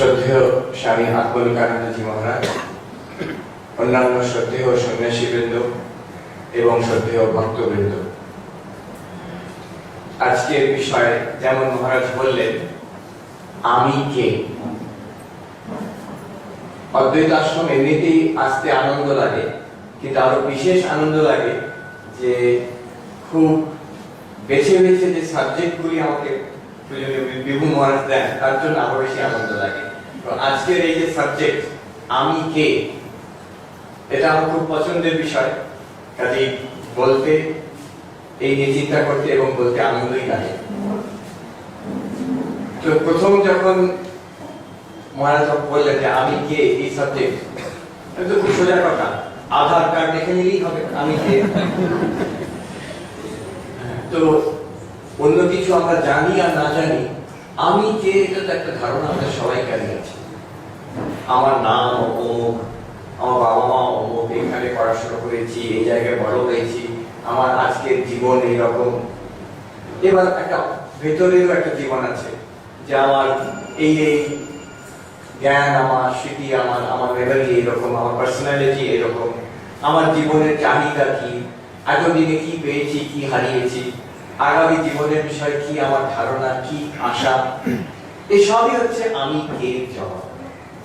শ্রদ্ধেয় স্বামী আত্মবিকানন্দজি মহারাজ, অন্যান্য শ্রদ্ধেয় সন্ন্যাসীবৃন্দ এবং শ্রদ্ধেয় ভক্তবৃন্দ, আজকের বিষয় যেমন মহারাজ বললেন, আমি কে। অদ্বৈত আশ্রম এমনিতেই আসতে আনন্দ লাগে, কিন্তু আরো বিশেষ আনন্দ লাগে যে খুব বেছে বেছে যে সাবজেক্টগুলি আমাকে বিভু মহারাজ দেন, তার জন্য আরো বেশি আনন্দ লাগে। তো আজকের এই যে সাবজেক্ট আমি কে, এটা আমার খুব পছন্দের বিষয়, কাজে বলতে এই নিয়ে চিন্তা করতে এবং বলতে আনন্দই লাগে। তো প্রথম যখন মহারাজ বললেন যে আমি কে, এই সাবজেক্ট, তো খুব সোজা কথা, আধার কার্ড দেখে নিলেই হবে আমি কে। তো অন্য কিছু আমরা জানি আর না জানি, আমি কে এটা তো একটা ধারণা আমাদের সবাইকারই আছে। আমার নাম অমুক, আমার বাবা মা অমুক, এখানে পড়াশোনা করেছি, এই জায়গায় বড় হয়েছি, আমার আজকের জীবন এইরকম। এবার একটা ভেতরেরও একটা জীবন আছে যে আমার এই এই জ্ঞান, আমার স্মৃতি, আমার মেমোরি এইরকম, আমার পার্সোনালিটি এইরকম, আমার জীবনের চাহিদা কি, এতদিনে কি পেয়েছি, কি হারিয়েছি, আগামী জীবনের বিষয়ে কি আমার ধারণা, কি আশা, এসবই হচ্ছে আমি কে জবাব।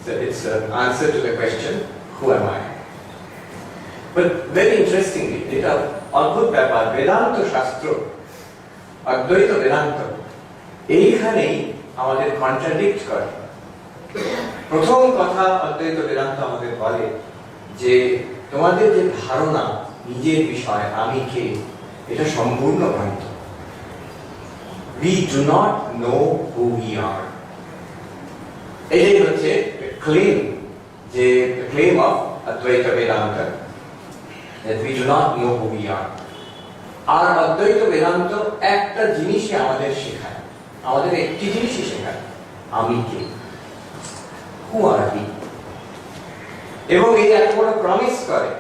So it's an answer to the question, who am I? But very interestingly, এটা অদ্ভুত ব্যাপার, বেদান্ত শাস্ত্র, অদ্বৈত বেদান্ত এইখানেই আমাদের কন্ট্রাডিক্ট করে। প্রথম কথা, অদ্বৈত বেদান্ত আমাদের বলে যে তোমাদের যে ধারণা নিজের বিষয় আমি কে, এটা সম্পূর্ণ ভ্রান্ত। We do not know who we are. এটাই হচ্ছে claim, যে the claim of Advaita Vedanta, that we do not know who we are. আর অদ্বৈত বেদান্ত একটা জিনিসই আমাদের শেখায়, আমাদের একটি জিনিসই শেখায়, আমি কে, who are we? এবং এই এত বড় প্রমিস করে,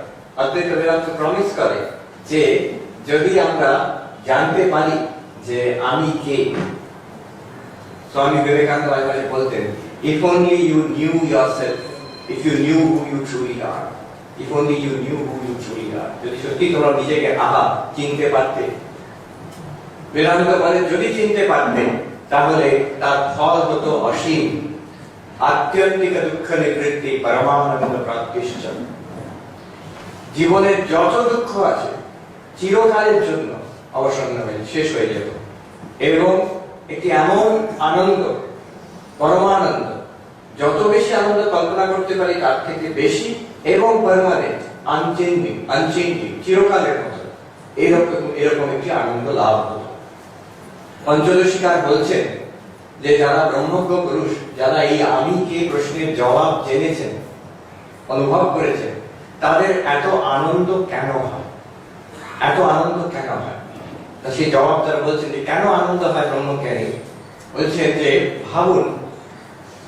অদ্বৈত বেদান্ত প্রমিস করে যে যদি আমরা জানতে পারি যে আমি কে, স্বামী বিবেকানন্দ মাঝে বলতেন, if only you knew yourself, if you knew who you truly are, if only you knew who you truly are, যদি সত্যি তোমরা নিজেকে চিনতে পারতে, বেদান্ত বলে যদি চিনতে পারতেন তাহলে তার ফল হতো অসীম, আত্যন্তিক দুঃখ নিবৃত্তি পরমানন্দ প্রাপ্তিশ্চ। জীবনের যত দুঃখ আছে চিরকালের জন্য অবসন্ন হয়ে শেষ হয়ে যেত, এবং একটি এমন আনন্দ, পরমানন্দ, যত বেশি আনন্দ কল্পনা করতে পারি তার থেকে বেশি, এবং পার্মানেন্ট, আনচেঞ্জিং, চিরকালের মতো, এরকম একটি আনন্দ লাভ হতো। পঞ্চদশীকার বলছেন যে যারা ব্রহ্মজ্ঞ পুরুষ, যারা এই আমি কে প্রশ্নের জবাব জেনেছেন, অনুভব করেছেন, তাদের এত আনন্দ কেন হয়, এত আনন্দ কেন হয়? সেই জবাব তারা বলছেন যে কেন আনন্দ হয় ব্রহ্মজ্ঞানী, বলছেন যে ভাবুন,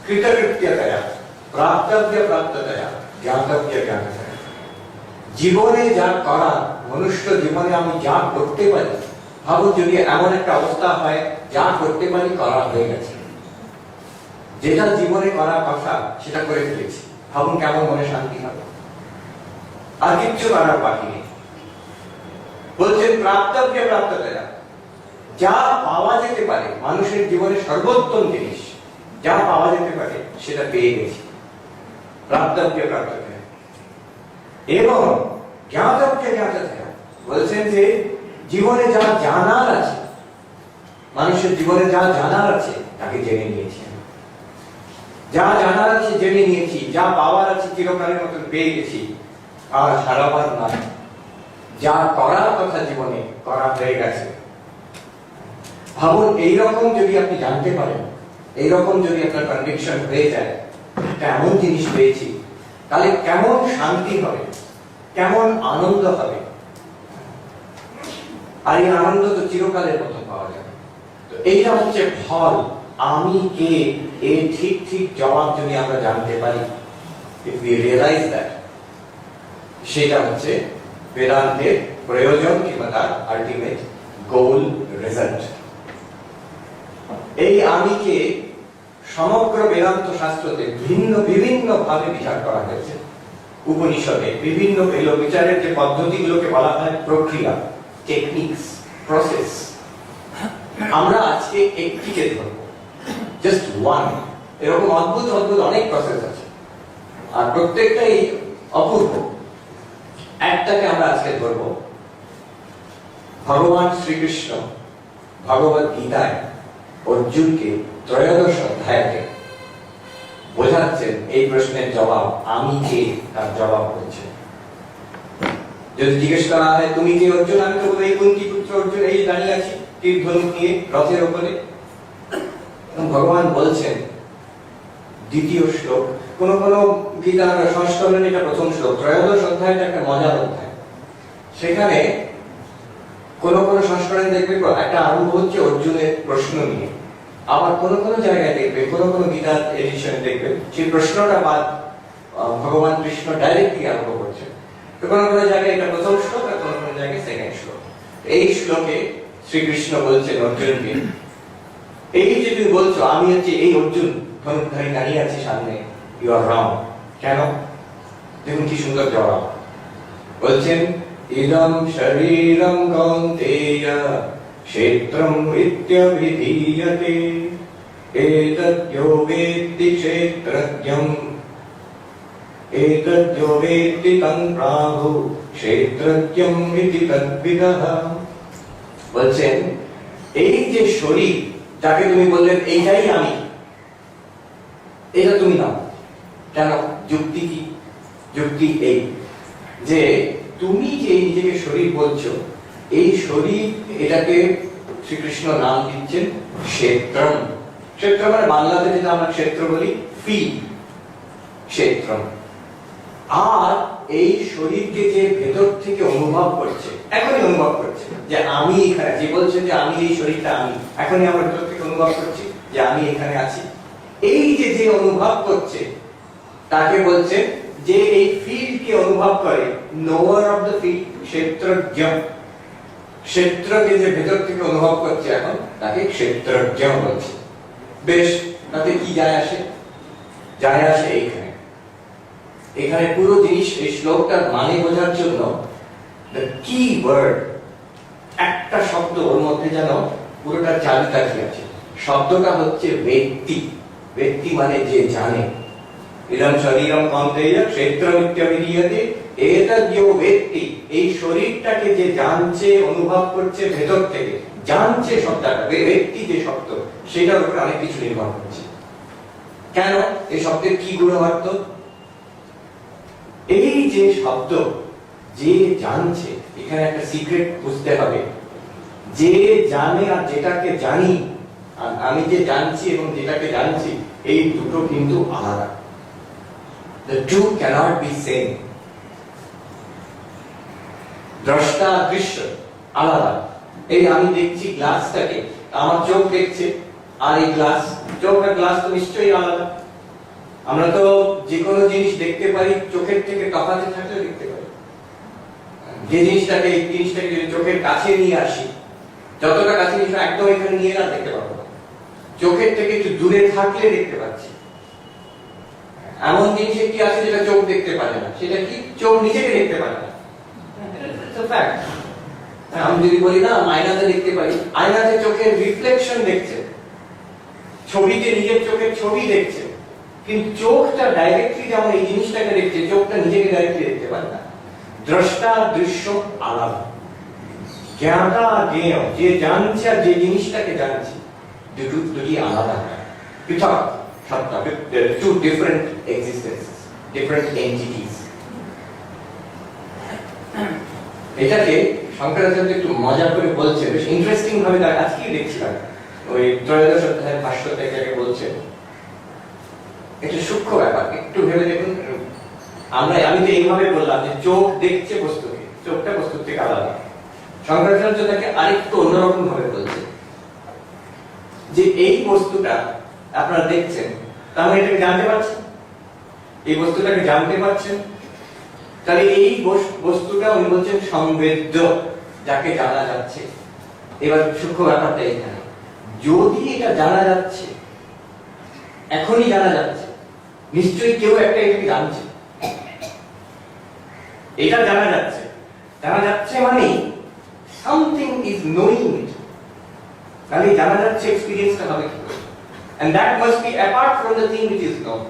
কৃতকৃত্যতয়া, প্রাপ্তব্য প্রাপ্ততয়া, জ্ঞাতব্য জ্ঞাততয়া, জীবনে যা করা, মনুষ্য জীবনে আমি যা করতে পারি, ভাবুন যদি এমন একটা অবস্থা হয় যা করতে পারি করা হয়ে গেছে, যেটা জীবনে করার কথা সেটা করে ফেলেছি, ভাবুন কেমন মনে শান্তি হবে, আর কিচ্ছু করার বাকি নেই। বলছেন প্রাপ্তব্য প্রাপ্ততয়া, যা পাওয়া যেতে পারে, মানুষের জীবনে সর্বোত্তম জিনিস যা পাওয়া যেতে পারে সেটা পেয়ে গেছি, প্রাপ্তব্য প্রাপ্ততয়া। এবং জ্ঞাতব্য জ্ঞাততয়া, বলছেন যে জীবনে যা জানার আছে, মানুষের জীবনে যা জানার আছে তাকে জেনে নিয়েছি, যা জানার আছে জেনে নিয়েছি, যা পাওয়ার আছে চিরকালের মতো পেয়ে গেছি, আর হারাবার নয়, যা করার কথা জীবনে করা হয়ে গেছে। ভাবুন এইরকম যদি আপনি জানতে পারেন, এইরকম যদি আপনার কনভিকশন হয়ে যায় এমন জিনিস পেয়েছি, তাহলে কেমন শান্তি হবে, কেমন আনন্দ হবে। আর এই আনন্দ তো চিরকালের মতো পাওয়া যাবে। তো এইটা হচ্ছে ফল, আমি কে, এই ঠিক ঠিক জবাব যদি আমরা জানতে পারি, if we realize that, সেটা হচ্ছে বেদান্তের প্রয়োজন কিংবা তার আলটিমেট গোল, রেজাল্ট। এই আমিকে সমগ্র বেদান্ত শাস্ত্রতে বিভিন্ন ভাবে বিচার করা হয়েছে। উপনিষদে বিভিন্ন বিচারের যে পদ্ধতিগুলোকে বলা হয় প্রক্রিয়া, টেকনিক্স, প্রসেস, আমরা আজকে একটিকে ধরবো, জাস্ট ওয়ান। এরকম অদ্ভুত অদ্ভুত অনেক প্রসেস আছে, আর প্রত্যেকটাই অপূর্ব। একটাকে আমরা আজকে ধরবো। ভগবান শ্রীকৃষ্ণ ভগবত গীতায় অর্জুনকে ত্রয়োদশ অধ্যায়তে বোঝাচ্ছেন এই প্রশ্নের জবাব আমি কে, তার জবাব হচ্ছে, যদি জিজ্ঞেস করা হয় তুমি কে অর্জুন, আমি তো বলবো এই কুন্তি পুত্র অর্জুন, এই দাঁড়িয়ে আছি তীর ধনুক নিয়ে রথের ওপরে। ভগবান বলছেন দ্বিতীয় শ্লোক, কোন কোন গীতার সংস্করণে এটা প্রথম শ্লোক, ত্রয়োদশ অধ্যায়টা একটা মজার অধ্যায়। সেখানে কোন কোন সংস্করণে দেখবে একটা আরম্ভ হচ্ছে অর্জুনের প্রশ্ন নিয়ে, আবার কোন কোন জায়গায় দেখবে, কোন কোন গীতার এডিশনে দেখবে সেই প্রশ্নটা বাদ ভগবান কৃষ্ণ ডাইরেক্টলি আরম্ভ করছেন। তো কোন কোন জায়গায় এটা প্রথম শ্লোক, আর কোন কোন জায়গায় সেকেন্ড শ্লোক। এই শ্লোকে শ্রীকৃষ্ণ বলছেন অর্জুনকে, এই যে তুমি বলছো আমি হচ্ছে এই অর্জুন ধনুকধারী দাঁড়িয়ে আছি সামনে, ইউ আর রং। কেন? দেখুন কি সুন্দর জবাব। বলছেন ইদম শরীরম কৌন্তেয় ক্ষেত্রম ইত্যভিধীয়তে এতদ্যো বেত্তি ক্ষেত্রজ্ঞম এতদ্যো বেত্তি তং প্রাহু ক্ষেত্রজ্ঞম ইতি তদ্বিদঃ। বলছেন এই যে শরীর যাকে তুমি বললেন এইটাই আমি, এটা তুমি নাও। কেন? যুক্তি কি? যুক্তি এই যে তুমি যে নিজেকে শরীর বলছো, এই শরীর, এটাকে শ্রীকৃষ্ণ নাম দিচ্ছেন ক্ষেত্রম। ক্ষেত্র মানে বাংলাতে যেটা আমরা ক্ষেত্র বলি, ফিল্ড, ক্ষেত্রম। আর এই শরীরকে যে ভেতর থেকে অনুভব করছে, এখনই অনুভব করছে যে আমি এখানে, যে বলছে যে আমি এই শরীরটা আমি, এখনই আমার ভেতর থেকে অনুভব করছি যে আমি এখানে আছি। এই যে যে অনুভব করছে তাকে বলছে যে এই ফিল্ডকে অনুভব করে, নোয়ার অফ দ্য ফিল্ড, ক্ষেত্রজ্ঞ। ক্ষেত্রকে যে ভেতর থেকে অনুভব করছে এখন, তাকে ক্ষেত্রজ্ঞ বলছে। বেশ, তাতে কি যায় আসে? যায় আসে এইখানে, এখানে পুরো জিনিস, এই শ্লোকটার মানে বোঝার জন্য the key word, একটা শব্দ ওর মধ্যে যেন পুরোটা চাবিকাঠি আছে। শব্দটা হচ্ছে ব্যক্তি। ব্যক্তি মানে যে জানে। ইদম শরীরম কৌন্তেয় ক্ষেত্রম ইত্যভিধীয়তে এতদ্যো ব্যক্তি, এই শরীরটাকে যে জানছে, অনুভব করছে ভেতর থেকে, জানছে শব্দটা, ব্যক্তি যে শব্দ, সেটার উপরে অনেক কিছু নির্ভর করছে। কেন? এই শব্দের কি গুণবার্ত? এই যে শব্দ, যে জানছে, এখানে একটা সিক্রেট বুঝতে হবে। যে জানে আর যেটাকে জানি, আর আমি যে জানছি এবং যেটাকে জানছি, এই দুটো কিন্তু আলাদা। The two cannot be same. দ্রষ্টা দৃশ্য আলাদা। এই আমি দেখছি গ্লাসটাকে, আমার চোখ দেখছে, আর এই গ্লাস, চোখ আর গ্লাস তো নিশ্চয়ই আলাদা। আমরা তো যে কোনো জিনিস দেখতে পারি চোখের থেকে তফাতে থাকলে দেখতে পারি। যে জিনিসটাকে, এই জিনিসটাকে যদি চোখের কাছে নিয়ে আসি, যতটা কাছে নিয়ে একদম এখানে নিয়ে না দেখতে পাবো, চোখের থেকে একটু দূরে থাকলে দেখতে পাচ্ছি। এমন জিনিস কি আছে যেটা চোখ দেখতে পারে না, সেটা কি? চোখ নিজেকে দেখতে পারে না। আমি যদি বলি না আয়নাতে দেখতে পাই, আয়নাতে চোখের রিফ্লেকশন দেখছে, ছবিতে নিজের চোখের ছবি দেখছে, কিন্তু চোখটা ডাইরেক্টলি যেমন এই জিনিসটাকে দেখছে, চোখটা নিজেকে ডাইরেক্টলি দেখতে পারে না। দ্রষ্টা দৃশ্য আলাদা, জ্ঞাতা জ্ঞেয়, যে জানছে আর যে জিনিসটাকে জানছে, দুটি আলাদা, পৃথক সত্তা, two different existences, different entities. এটাকে শঙ্করাচার্য একটু মজা করে বলছে, বেশ ইন্টারেস্টিং ভাবে, তার আজকেই দেখছিলাম ওই ত্রয়োদশ অধ্যায়ের ভাষ্য থেকে বলছে। একটু সূক্ষ্ম ব্যাপার, একটু ভেবে দেখুন। আমি তো এইভাবে বললাম যে চোখ দেখছে বস্তুকে, চোখটা বস্তুর থেকে আলাদা। শঙ্করাচার্য তাকে আরেকটু অন্যরকম ভাবে বলছে যে এই বস্তুটা আপনারা দেখছেন, তাহলে এটাকে জানতে পারছেন, এই বস্তুটাকে জানতে পারছেন, তাহলে এই বস্তুটা উনি বলছেন সংবেদ্য, যাকে জানা যাচ্ছে। এবার সূক্ষ্ম ব্যাপারটা এখানে, যদি এটা জানা যাচ্ছে এখনই জানা যাচ্ছে, নিশ্চয়ই কেউ একটা এটাকে জানছে। এটা জানা যাচ্ছে মানে সামথিং ইজ নোয়িং ইট, তাহলে জানা যাচ্ছে এক্সপেরিয়েন্সটা হবে কি করে, and that must be apart from the thing which is known.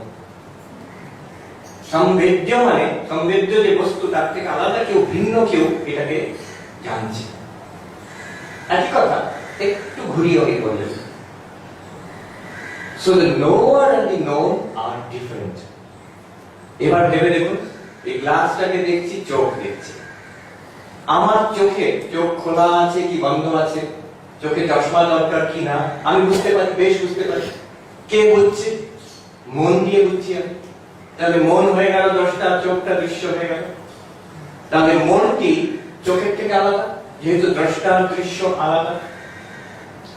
সম্বেদ্য মানে সম্বেদ্য যে বস্তু তার থেকে আলাদা কেউ, ভিন্ন কেউ এটাকে জানছে। একই কথা একটু ঘুরিয়ে বললেন। So the knower and the known are different. এবার ভেবে দেখুন, এই গ্লাসটাকে দেখছি, চোখ দেখছি। আমার চোখে চোখ খোলা আছে কি বন্ধ আছে, চোখে চশমা দরকার কি না, আমি বুঝতে পারি, বেশ বুঝতে পারি। কে বুঝছে? মন দিয়ে বুঝছি আমি। তাহলে মন হয়ে গেল দৃষ্টা, চোখটা দৃশ্য হয়ে গেল। তাহলে মনটি চোখের থেকে আলাদা, যেহেতু দ্রষ্টা দৃশ্য আলাদা।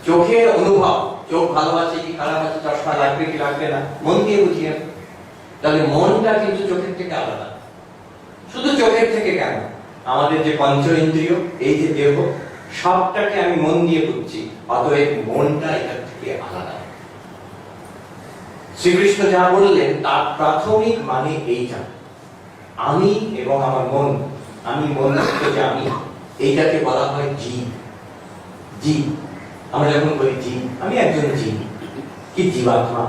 চোখের অনুভব, চোখ ভালো আছে কি খারাপ আছে, চশমা লাগবে কি লাগবে না, মন দিয়ে বুঝি আমি। তাহলে মনটা কিন্তু চোখের থেকে আলাদা। শুধু চোখের থেকে কেন, আমাদের যে পঞ্চ ইন্দ্রিয়, এই যে দেহ, সবটাকে আমি মন দিয়ে বুঝছি, অতএব মনটা এটার থেকে আলাদা। শ্রীকৃষ্ণ যা বললেন তার প্রাথমিক মানে এইটা, আমি এবং আমার মন, আমি মন যে আমি, এইটাকে বলা হয় জীব। জীব, আমরা যখন বলি জীব, আমি একজন জীব, কি জীবাত্মা,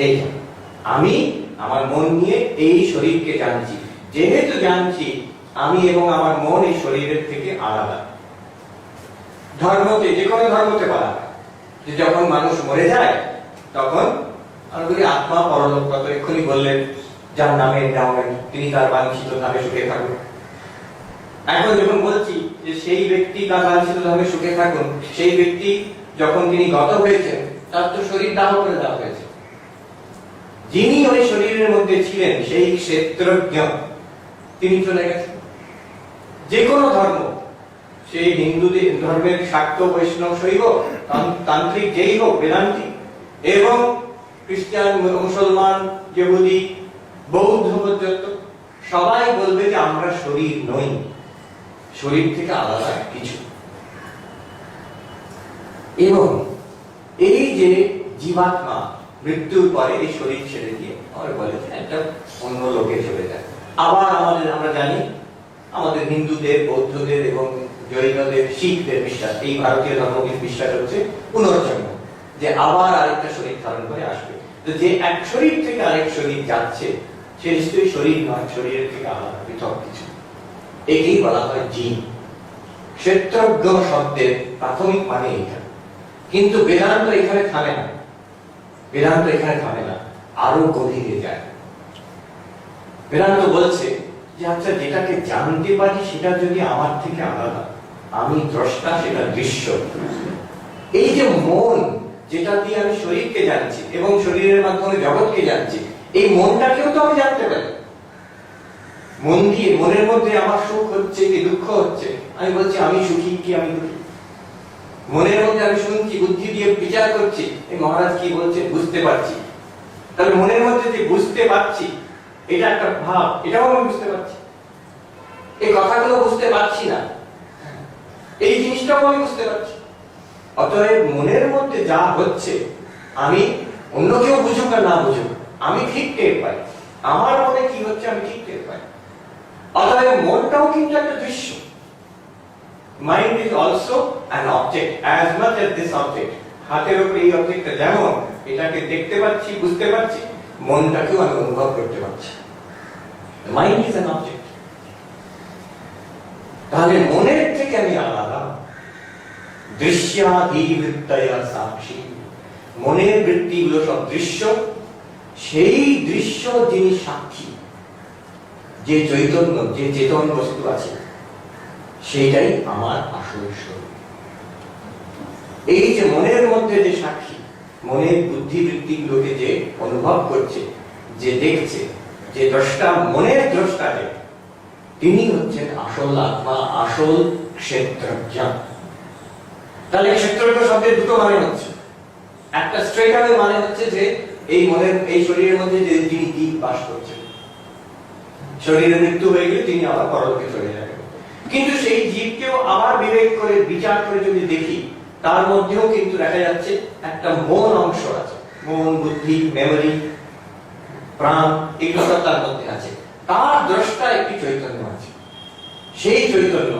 এইটা আমি আমার মন নিয়ে এই শরীরকে জানছি। যেহেতু জানছি আমি এবং আমার মন এই শরীরের থেকে আলাদা। ধর্মতে, যে কোনো ধর্মতে বলা হয় যে যখন মানুষ মরে যায় তখন আমরা বলি আত্মা পরলোক গত। এক্ষুনি বললেন যার নামে নামেন তিনি তার বাঞ্ছিত ধামে সুখে থাকুন। এখন যখন বলছি যে সেই ব্যক্তি তার বাঞ্ছিত ধামে সুখে থাকুন, সেই ব্যক্তি যখন তিনি গত হয়েছেন তার তো শরীর দাহ করে দেওয়া হয়েছে। যিনি ওই শরীরের মধ্যে ছিলেন সেই ক্ষেত্রজ্ঞ তিনি চলে গেছেন। যে কোনো ধর্ম, সেই হিন্দু ধর্মের শাক্ত, বৈষ্ণব, শৈব, তান্ত্রিক যেই হোক, বেদান্তি, এবং খ্রিস্টান, মুসলমান, ইহুদি, বৌদ্ধ পর্যন্ত সবাই বলবে যে আমরা শরীর নই, শরীর থেকে আলাদা কিছু। এবং এই যে জীবাত্মা মৃত্যুর পরে এই শরীর ছেড়ে দিয়ে আমরা বলে একটা অন্য লোকে চলে যায়। আবার আমরা জানি আমাদের হিন্দুদের, বৌদ্ধদের এবং জৈনদের, শিখদের বিশ্বাস, এই ভারতীয় ধর্মের বিশ্বাস হচ্ছে পুনর্জন্ম, যে আবার আরেকটা শরীর ধারণ করে আসবে। তো যে এক শরীর থেকে আরেক শরীর যাচ্ছে সে নিশ্চয়ই শরীর নয়, শরীরের থেকে আলাদা পৃথক কিছু। একেই বলা হয় জীব। ক্ষেত্রজ্ঞ শব্দের প্রাথমিক মানে এটা। কিন্তু বেদান্ত এখানে থামে না, বেদান্ত এখানে থামে না, আরো গভীরে যায়। বেদান্ত বলছে যে আচ্ছা, যেটাকে জানতে পারি সেটা যদি আমার থেকে আলাদা, আমি দ্রষ্টা, সেটা দৃশ্য। এই যে মন, যেটা দিয়ে আমি শরীরকে জানছি এবং শরীরের মাধ্যমে জগৎকে জানছি, এই মনটাকেও তো আমি জানতে পারি। মন দিয়ে, মনের মধ্যে আমার সুখ হচ্ছে কি দুঃখ হচ্ছে, আমি বলছি আমি সুখী কি আমি দুঃখী। মনের মধ্যে আমি শুনছি, বুদ্ধি দিয়ে বিচার করছি, এই মহারাজ কি বলছে বুঝতে পারছি। তাহলে মনের মধ্যে যে বুঝতে পারছি, এটা একটা ভাব, এটাও আমি বুঝতে পারছি। এই কথাগুলো বুঝতে পারছি না, এই জিনিসটাও আমি বুঝতে পারছি। অতএব মনের মধ্যে যা হচ্ছে, আমি অন্য কেউ বুঝুক আর না বুঝুক, আমি ঠিক টের পাই। আমার মনে কি হচ্ছে আমি ঠিক টের পাই। অতএব মনটাও কিন্তু একটা দৃশ্য। Mind is also an object as much as this object. হাতের উপরে এই অবজেক্টটা যেমন, এটাকে দেখতে পাচ্ছি, বুঝতে পারছি, মনটাকেও আমি অনুভব করতে পারছি। Mind is an object. তাহলে মনের থেকে আমি আলাদা। দৃশ্যাধিবৃত্তয় সাক্ষী, মনের বৃত্তিগুলো সব দৃশ্য, সেই দৃশ্য যিনি সাক্ষী, যে চৈতন্য, যে চেতন বস্তু আছে, সেইটাই আমার আসল স্বরূপ। এই যে মনের মধ্যে যে সাক্ষী, মনের বুদ্ধিবৃত্তিগুলোকে যে অনুভব করছে, যে দেখছে, যে দ্রষ্টা, মনের দ্রষ্টা, যে তিনি হচ্ছেন আসল আত্মা, আসল ক্ষেত্রজ্ঞ। তাহলে ক্ষেত্রজ্ঞ শব্দের দুটো মানে হচ্ছে, একটা স্ট্রেট আওয়ে মানে হচ্ছে যে এই মনের, এই শরীরের মধ্যে যে তিনি জীব বাস করছেন, শরীরের মৃত্যু হয়ে গেলে তিনি আবার পরলোকে চলে যাবেন। কিন্তু সেই জীবকেও আবার বিবেক করে, বিচার করে যদি দেখি, তার মধ্যেও কিন্তু দেখা যাচ্ছে একটা মন অংশ আছে। মন, বুদ্ধি, মেমোরি, প্রাণ, এগুলো সব তার মধ্যে আছে। তার দ্রষ্টা একটি চৈতন্য আছে। সেই চৈতন্য,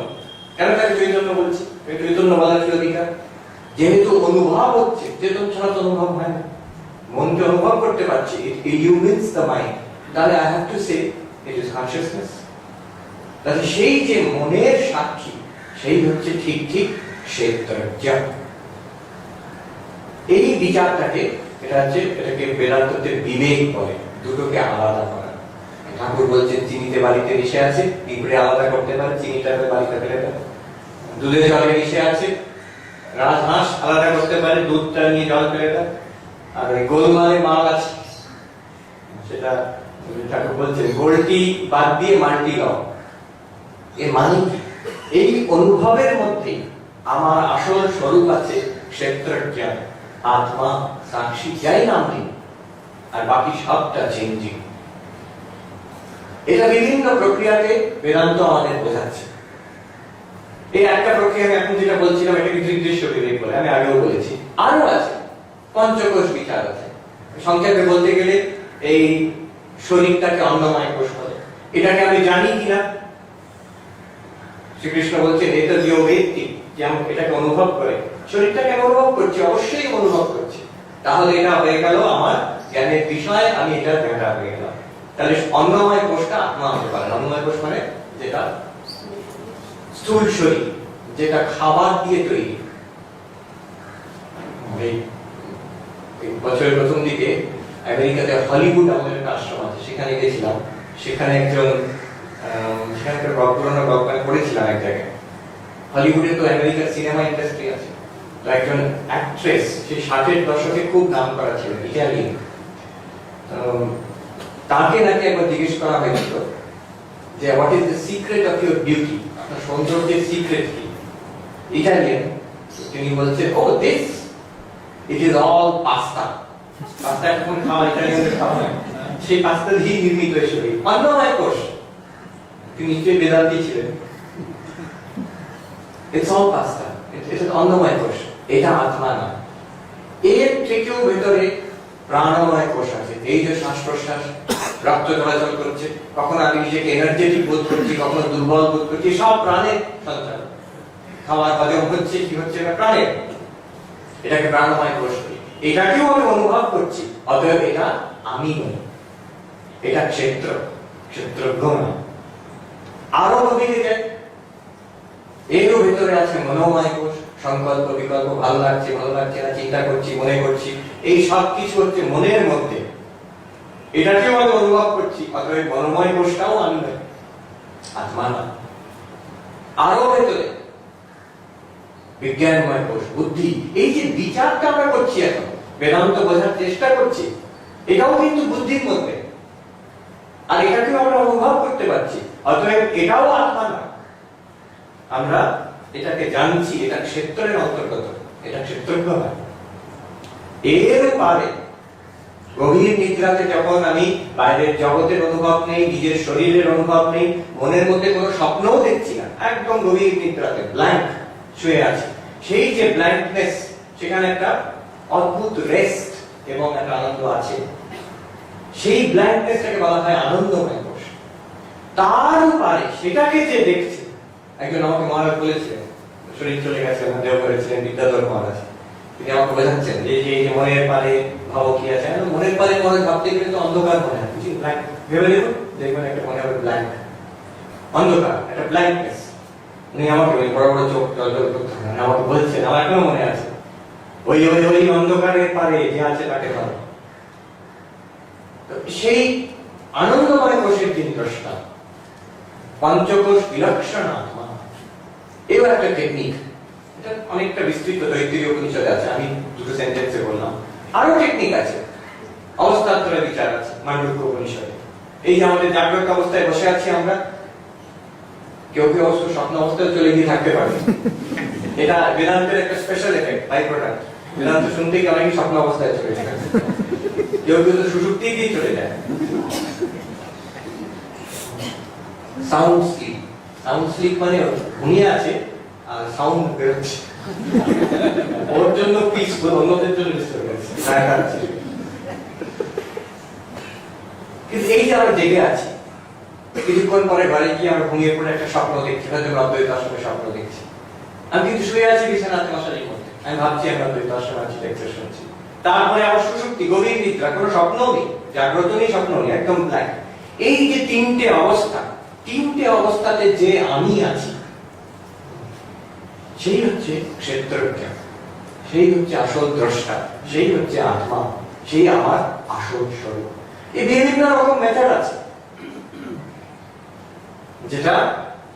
কেন তাকে চৈতন্য বলছি? চৈতন্য বলার কি অধিকার? যেহেতু অনুভব হচ্ছে, চেতন ছাড়া তো অনুভব হয় না। মনকে অনুভব করতে পারছি, it illumines the mind, তাহলে I have to say it is consciousness। তাহলে সেই যে মনের সাক্ষী, সেই হচ্ছে ঠিক ঠিক ক্ষেত্রজ্ঞ। এই বিচারটাকে, এটাকে বেদান্ততে বিবেক বলে, দুটোকে আলাদা করা। ঠাকুর বলছেন চিনিতে বালিতে মিশে আছে, পিঁপড়ে আলাদা করতে পারে চিনিটা বালিতে ফেলে দেয়। দুধে জলে মিশে আছে, রাজহাঁস আলাদা করতে পারে, দুধটা নিয়ে জল ফেলে দেয়। আর ওই গোলমালে মাল আছে, সেটা ঠাকুর বলছেন গোলটি বাদ দিয়ে মাল্টি লও। এর মানে কি? এই অনুভবের মধ্যে আমার আসল স্বরূপ আছে ক্ষেত্রজ্ঞ, আত্মা, সাক্ষী, যাই নাম দিন, আর বাকি সবটা চেঞ্জিং। এটা বিভিন্ন প্রক্রিয়াতে বেদান্ত আমাদের বোঝাচ্ছে। এই একটা প্রক্রিয়া আমি এখন যেটা বলছিলাম, এটা কিছু দৃশ্য বিবেক বলে, আমি আগেও বলেছি। আরো আছে, পঞ্চকোষ বিচার আছে। সংক্ষেপে বলতে গেলে এই শরীরটাকে অন্নময় কোষ বলে। এটাকে আমি জানি কিনা, শ্রীকৃষ্ণ বলছেন এটা যে ব্যক্তি যে এটাকে অনুভব করে, শরীরটাকে আমি অনুভব করছি, অবশ্যই অনুভব করছি, তাহলে এটা হয়ে গেল আমার জ্ঞানের বিষয়, আমি এটা দেখা হয়ে গেলাম। তাহলে অন্নময় কোষটা আত্মা হতে পারে। অন্নময় কোষ মানে যেটা স্থূল শরীর, যেটা খাবার দিয়ে তৈরি। বছরের প্রথম দিকে আমেরিকাতে হলিউড আমাদের একটা আশ্রম আছে, সেখানে গেছিলাম। সেখানে একজন সেখানকার পুরোনো গল্প পড়েছিলাম এক জায়গায়। হলিউডে তো আমেরিকার সিনেমা ইন্ডাস্ট্রি আছে, তো একজন অ্যাক্ট্রেস সেই 60-এর দশকে খুব নাম করা ছিলেন, ইটালিয়ান। তাকে নাকি একবার জিজ্ঞেস করা হয়েছিল যে what is the secret of your beauty, আপনার সৌন্দর্যের সিক্রেট কি? ইটালিয়ান, তিনি বলছেন oh this, it is all pasta. Pasta এখন খাওয়া, ইটালিয়ানদের খাওয়া হয়, সেই পাস্তা দিয়ে নির্মিত শরীর, অন্নময় কোষ। তিনি নিশ্চয়ই বেদান্তি ছিলেন। ইটস অল পাস্তা, এটা অন্নময় কোষ, এটা আত্মা না। এর থেকেও ভেতরে প্রাণময় কোষ আছে। এই যে শ্বাস প্রশ্বাস, রক্ত চলাচল করছে, কখনো আমি নিজেকে এনার্জেটিক বোধ করছি, কখনো দুর্বল বোধ করছি, সব প্রাণের সঞ্চার। খাবার হজম হচ্ছে, কি হচ্ছে না প্রাণের, এটাকে প্রাণময় কোষ বলি। এটাকেও আমি অনুভব করছি, অতএব এটা আমি নই, এটা ক্ষেত্র, ক্ষেত্রজ্ঞ নয়। আরো গভীরে যায়, এরও ভেতরে আছে মনোময় কোষ, সংকল্প বিকল্প, ভালো লাগছে ভালো লাগছে না, চিন্তা করছি মনে করছি, এই সব কিছু হচ্ছে মনের মধ্যে, এটাকেও আমি অনুভব করছি, অতএব মনোময় কোষটাও আমি নই, আত্মা না। আরো ভেতরে বিজ্ঞানময় কোষ, বুদ্ধি। এই যে বিচারটা আমরা করছি এখন, বেদান্ত বোঝার চেষ্টা করছি, এটাও কিন্তু বুদ্ধির মধ্যে, আর এটাকেও আমরা অনুভব করতে পারছি, অতএব এটাও আত্মা না। আমরা এটাকে জানছি, এটা ক্ষেত্রের অন্তর্গত, এটা ক্ষেত্রজ্ঞ হয়। এর পারে গভীর নিদ্রাতে যখন আমি বাইরের জগতের অনুভব নেই, নিজের শরীরের অনুভব নেই, মনের মধ্যে কোনো স্বপ্নও দেখছি না, একদম গভীর নিদ্রাতে ব্ল্যাঙ্ক শুয়ে আছে, সেই যে ব্ল্যাঙ্কনেস, সেখানে একটা অদ্ভুত রেস্ট এবং একটা আনন্দ আছে। সেই ব্ল্যাঙ্কনেসটাকে বলা হয় আনন্দময় কোষ। তার পারে সেটাকে যে দেখছে, একজন আমাকে মহারাজ বলেছিলেন, শরীর চলে গেছে, দেহ করেছিলেন বিদ্যাধর মহারাজ, তিনি আমাকে বোঝাচ্ছেন যে এই যে মনের পারে ভাব কি আছে, মনের পারে মনে ভাবতে গেলে তো অন্ধকার মনে হয়, কিছু ব্ল্যাঙ্ক ভেবে দেখুন, দেখবেন একটা মনে হবে ব্ল্যাঙ্ক, অন্ধকার, একটা ব্ল্যাঙ্কনেস। উনি আমাকে ওই বড় বড় চোখ জল জল করতে আমাকে বলছেন, আমার এখনো মনে আছে, ওই ওই ওই অন্ধকারের পারে যে আছে তাকে ভালো। সেই আনন্দময় কোষের যিনি দ্রষ্টা, পঞ্চকোষ বিলক্ষণ আত্মা। এবার একটা টেকনিক, এটা অনেকটা বিস্তৃত তৈত্তিরীয় উপনিষদে আছে, আমি দুটো সেন্টেন্সে বললাম। আরো টেকনিক আছে, অবস্থাত্রয় বিচার আছে মান্ডুক্য উপনিষদে। এই যে আমাদের জাগ্রত অবস্থায় বসে আছি আমরা, কেউ কেউ অবশ্য স্বপ্ন অবস্থায় চলে গিয়ে থাকতে পারে, এটা বেদান্তের একটা special effect, by product. Vedanta শুনতে গিয়ে অনেকে স্বপ্ন অবস্থায় চলে যায়, কেউ কেউ তো সুষুপ্তি দিয়ে চলে যায়। সাউন্ড স্লিপ, সাউন্ড স্লিপ মানে ঘুমিয়ে আছে আর সাউন্ড বেরোচ্ছে, ওর জন্য পিসফুল, অন্যদের জন্য ডিস্টার্বেন্স। কিন্তু এই যে আমরা জেগে আছি, কিছুক্ষণ পরে ঘরে গিয়ে আমরা ঘুমিয়ে পড়ে একটা স্বপ্ন দেখছি, হয়তো অদ্বৈত আশ্রমের স্বপ্ন দেখছি। আমি কিন্তু শুয়ে আছি বিছানাতে মশারির মধ্যে, আমি ভাবছি আমি অদ্বৈত আশ্রমে আছি, লেকচার শুনছি। তারপরে আবার সুষুপ্তি, গভীর নিদ্রা, কোনো স্বপ্নও নেই, জাগ্রত নেই, স্বপ্ন নেই, একদম ব্ল্যাঙ্ক। এই যে তিনটে অবস্থা, তিনটে অবস্থাতে যে আমি আছি, সেই হচ্ছে ক্ষেত্রজ্ঞ, সেই হচ্ছে আসল দ্রষ্টা, সেই হচ্ছে আত্মা, সেই আমার আসল স্বরূপ। এই বিভিন্ন রকম মেথড আছে যেটা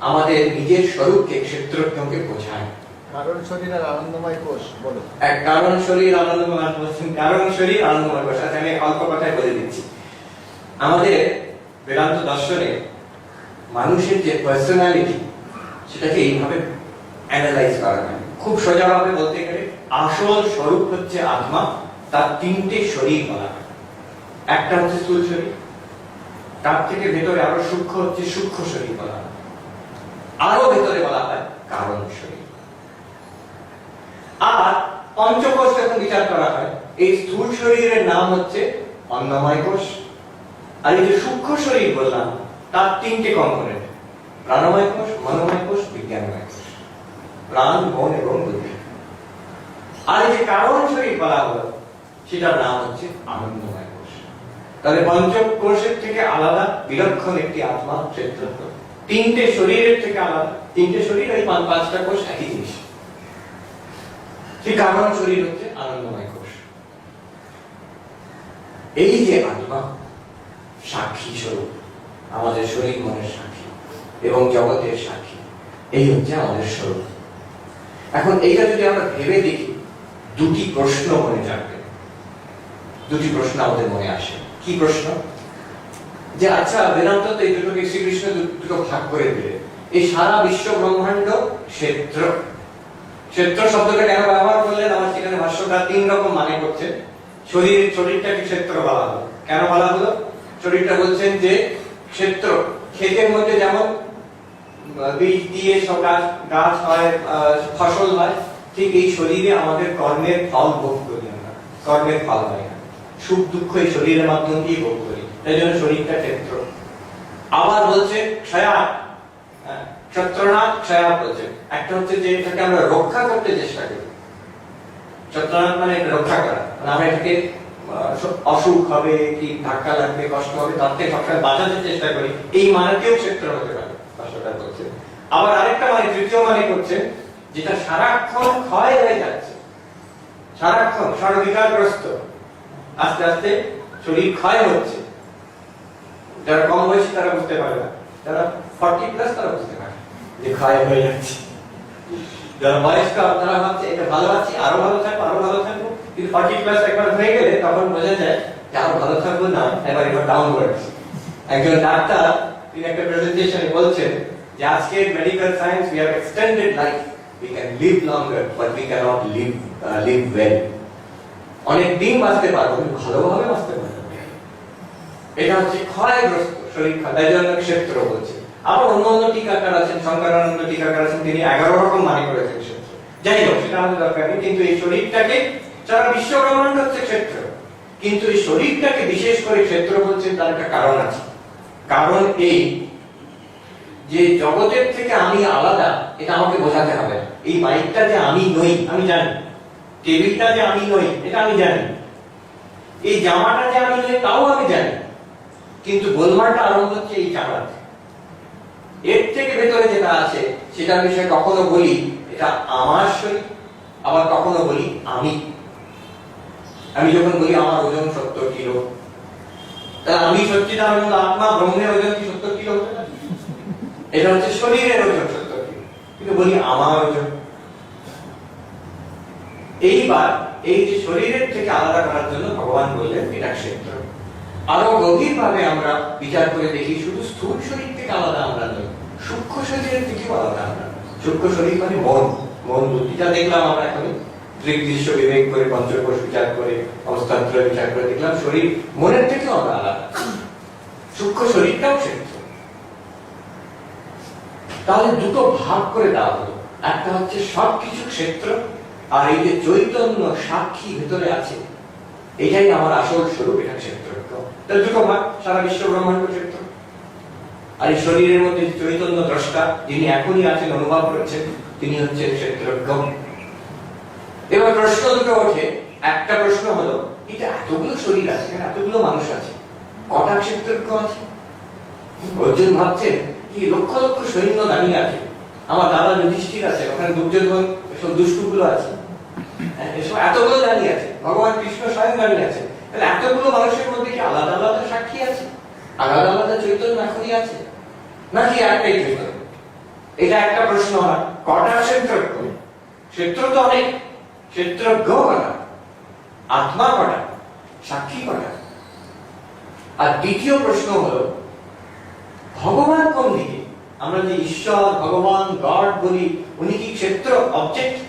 আমাদের নিজের স্বরূপকে, ক্ষেত্রজ্ঞকে বোঝায়। কারণ শরীর আর আনন্দময় কোষ, বলো। এক কারণ শরীর আনন্দময়, কারণ শরীর আনন্দময় কোষ। আচ্ছা, আমি অল্প কথায় বলে দিচ্ছি। আমাদের বেদান্ত দর্শনে মানুষের যে পার্সোনালিটি, সেটাকে এইভাবে অ্যানালাইজ করা হয়। খুব সোজাভাবে বলতে গেলে আসল স্বরূপ হচ্ছে আত্মা, তার তিনটে শরীর বলা হয়। একটা হচ্ছে স্থূল শরীর, তার থেকে ভেতরে আরো সূক্ষ্ম হচ্ছে সূক্ষ্ম শরীর বলা হয়, আরো ভেতরে বলা হয় কারণ শরীর। আর পঞ্চকোষ যখন বিচার করা হয়, এই স্থূল শরীরের নাম হচ্ছে অন্নময় কোষ। আর এই যে সূক্ষ্ম শরীর বললাম, তার তিনটে কম্পোনেন্ট, প্রাণময় কোষ, মনোময় কোষ, বিজ্ঞানময় কোষ, প্রাণ, মন এবং বুদ্ধি। আর এই যে কারণ শরীর বলা হলো, সেটার নাম হচ্ছে আনন্দময় কোষ। তাহলে পঞ্চকোষের থেকে আলাদা বিলক্ষণ একটি আত্মা, ক্ষেত্রজ্ঞ। তিনটে শরীরের থেকে আলাদা, তিনটে শরীর, এই পাঁচটা কোষ একই জিনিস। সেই কারণ শরীর হচ্ছে আনন্দময় কোষ। এই যে আত্মা সাক্ষী স্বরূপ, আমাদের শরীর মনের সাক্ষী এবং জগতের সাক্ষী, এই হচ্ছে আমাদের স্বরূপ। এখন এইটা যদি আমরা ভেবে দেখি, দুটি প্রশ্ন মনে জাগবে, দুটি প্রশ্ন আমাদের মনে আসে। কি প্রশ্ন? যে আচ্ছা, বেদান্ত তো এই দুটোকে, শ্রীকৃষ্ণ দুটো ভাগ করে দিলে, এই সারা বিশ্ব ব্রহ্মাণ্ড ক্ষেত্র, ক্ষেত্র শব্দটা কেন ব্যবহার করলেন? আমার সেখানে ভাষ্যকার তিন রকম মানে করছে। শরীরটাকে ক্ষেত্র বলা হলো, কেন বলা হলো? শরীরটা বলছেন যে ক্ষেত্র, ক্ষেতের মধ্যে যেমন বীজ দিয়ে সব গাছ হয়, ফসল হয়, ঠিক এই শরীরে আমাদের কর্মের ফল ভোগ করি আমরা, কর্মের ফল হয় না, সুখ দুঃখ এই শরীরের মাধ্যম দিয়ে ভোগ করি, তাই জন্য শরীরটা ক্ষেত্র। আবার বলছে ক্ষয়া, ছত্রনাথ ক্ষয়া বলছে। একটা হচ্ছে যে এটাকে আমরা রক্ষা করতে চেষ্টা করি, ছত্রনাথ মানে রক্ষা করা, মানে আমরা এটাকে অসুখ হবে কি ধাক্কা লাগবে, কষ্ট হবে, তার থেকে সবসময় বাঁচাতে চেষ্টা করি, এই মানেতেও ক্ষেত্র হতে পারে ভাষাটা বলছে। আবার আরেকটা মানে, তৃতীয় মানে করছে যেটা সারাক্ষণ ক্ষয় হয়ে যাচ্ছে, সারাক্ষণ সর্ববিকারগ্রস্ত, আস্তে আস্তে শরীর ক্ষয় হচ্ছে। যারা কম বয়সী তারা বুঝতে পারে না, যারা 40+ তারা বুঝতে পারে যে ক্ষয় হয়ে যাচ্ছে। যারা বয়স্ক তারা ভাবছে এটা ভালো আছি, আরো ভালো থাকবো, আরো ভালো থাকবো, কিন্তু 40+ একবার হয়ে গেলে তখন বোঝা যায় যে আরো ভালো থাকবো না, এবার ডাউনওয়ার্ডস। একজন ডাক্তার তিনি একটা প্রেজেন্টেশনে বলছেন যে আজকের medical science, we have extended life, we can live longer but we can not live well. অনেক দিন বাঁচতে পারবো কিন্তু ভালোভাবে বাঁচতে পারবো, এটা হচ্ছে ক্ষয়গ্রস্ত শরীর, তাই জন্য ক্ষেত্র বলছে। আবার অন্য অন্য টিকাকার আছেন, শঙ্করানন্দ টিকাকার আছেন, তিনি 11 রকম মানে করেছেন ক্ষেত্র। যাই হোক, সেটা আমাদের দরকার নেই। কিন্তু এই শরীরটাকে, সারা বিশ্ব ব্রহ্মাণ্ড হচ্ছে ক্ষেত্র, কিন্তু এই শরীরটাকে বিশেষ করে ক্ষেত্র বলছেন, তার একটা কারণ আছে। কারণ এই যে জগতের থেকে আমি আলাদা, এটা আমাকে বোঝাতে হবে। এই মাইকটা যে আমি নই, আমি জানি। টেবিলটা যে আমি নই, এটা আমি জানি। এই জামাটা যে আমি নই, তাও আমি জানি। কিন্তু গোলমালটা আরম্ভ হচ্ছে এই জামা, এর থেকে ভেতরে যেটা আছে সেটার বিষয়ে কখনো বলি এটা আমার শরীর, আবার কখনো বলি আমি। আমি যখন বলি আমার ওজন 70 কিলো, তাহলে আমি সচ্চিদানন্দ আত্মা ব্রহ্মের ওজন কি 70 কিলো হতে পারে? এটা হচ্ছে শরীরের ওজন 70 কিলো, কিন্তু বলি আমার ওজন। এইবার এই যে শরীরের থেকে আলাদা করার জন্য ভগবান বললেন এটা ক্ষেত্র। আরো গভীর ভাবে আমরা বিচার করে দেখি, শুধু স্থূল শরীর থেকে আলাদা আমরা নই, সূক্ষ্ম শরীরের থেকেও আলাদা আমরা। সূক্ষ্ম শরীর মানে মন, মন বুদ্ধি, যা দেখলাম আমরা এখন দৃগ্দৃশ্য বিবেক করে, পঞ্চকোষ বিচার করে, অবস্থান্ত্র বিচার করে দেখলাম শরীর মনের থেকেও আমরা আলাদা। সূক্ষ্ম শরীরটাও ক্ষেত্র। তাহলে দুটো ভাগ করে দেওয়া হলো, একটা হচ্ছে সবকিছু ক্ষেত্র, আর এই যে চৈতন্য সাক্ষী ভেতরে আছে এটাই আমার আসল স্বরূপ, এটা ক্ষেত্রজ্ঞ। তার দুটো ভাগ, সারা বিশ্ব ব্রহ্মাণ্ড ক্ষেত্র, আর এই শরীরের মধ্যে চৈতন্য দ্রষ্টা যিনি এখনই আছেন, অনুভব করছেন, তিনি হচ্ছেন ক্ষেত্রজ্ঞ। এবার প্রশ্ন দুটো ওঠে। একটা প্রশ্ন হলো, এটা এতগুলো শরীর আছে, এতগুলো মানুষ আছে, কটা ক্ষেত্রজ্ঞ আছে? অর্জুন ভাবছেন কি লক্ষ লক্ষ সৈন্য দাঁড়িয়ে আছে, আমার দাদা যুধিষ্ঠির আছে, ওখানে দুর্যোধন, এসব দুষ্টুগুলো আছে, এসব এতগুলো দাঁড়িয়ে আছে, ভগবান কৃষ্ণ স্বয়ং দাঁড়িয়ে আছে, তাহলে এতগুলো মানুষের মধ্যে কি আলাদা আলাদা সাক্ষী আছে, আলাদা আলাদা চৈতন্য এখনই আছে, নাকি একটাই চৈতন্য? এটা একটা প্রশ্ন হয়। কটা ক্ষেত্রজ্ঞ? ক্ষেত্র তো অনেক, ক্ষেত্রজ্ঞ কটা, আত্মা কটা, সাক্ষী কটা? আর দ্বিতীয় প্রশ্ন হলো, ভগবান কোন দিকে? আমরা যে ঈশ্বর, ভগবান, গড বলি, উনি কি ক্ষেত্র, অবজেক্ট,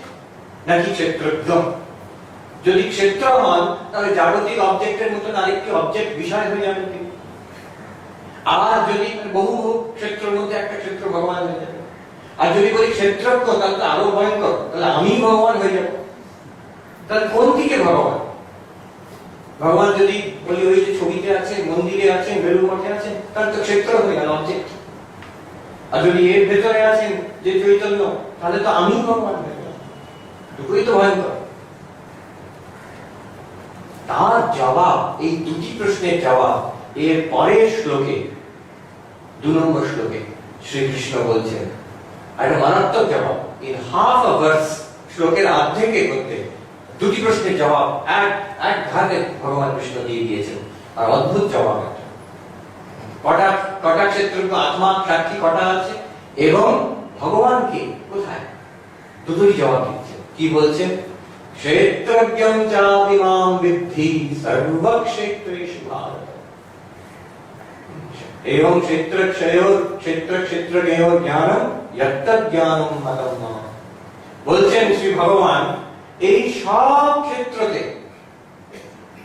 নাকি ক্ষেত্রজ্ঞ? যদি ক্ষেত্র হন, তাহলে জাগতিক অবজেক্টের মতন আরেকটি অবজেক্ট, বিষয় হয়ে যাবে তিনি। আর যদি বহু বহু ক্ষেত্রের মধ্যে একটা ক্ষেত্র ভগবান হয়ে যাবে। আর যদি বলি ক্ষেত্রজ্ঞ, তাহলে তো আরো ভয়ঙ্কর, তাহলে আমি ভগবান হয়ে যাব। তাহলে কোন দিকে ভগবান? ভগবান যদি বলি ওই যে ছবিতে আছে, মন্দিরে আছেন, বেলুড় মঠে আছেন, তাহলে তো ক্ষেত্র হয়ে গেল, অবজেক্ট। আর যদি এর ভেতরে আছেন যে চৈতন্য, তাহলে তো আমি ভগবান হয়ে গেলাম। দুটোই তো ভয়ঙ্কর। তার জবাব, এই দুটি প্রশ্নের জবাব এর পরের শ্লোকে, 2 নম্বর শ্লোকে শ্রীকৃষ্ণ বলছেন। আর একটা মারাত্মক জবাব, ইন হাফ আ ভার্স, শ্লোকের অর্ধেকে করতে দুটি প্রশ্নের জবাব এক ঘাতে ভগবান কৃষ্ণ দিয়ে দিয়েছেন। আর অদ্ভুত জবাব একটা। কটা ক্ষেত্রজ্ঞ, আত্মা, সাক্ষী কটা আছে, এবং ভগবানকে কোথায়, দুটোই জবাব দিচ্ছেন। কি বলছেন? ক্ষেত্রজ্ঞং চাপি মাম বিদ্ধি সর্বক্ষেত্রেষু ভারত। এবং ক্ষেত্রজ্ঞেয় জ্ঞানম যত্তৎ জ্ঞানম মতম মম। বলছেন শ্রী ভগবান, এই সব ক্ষেত্রতে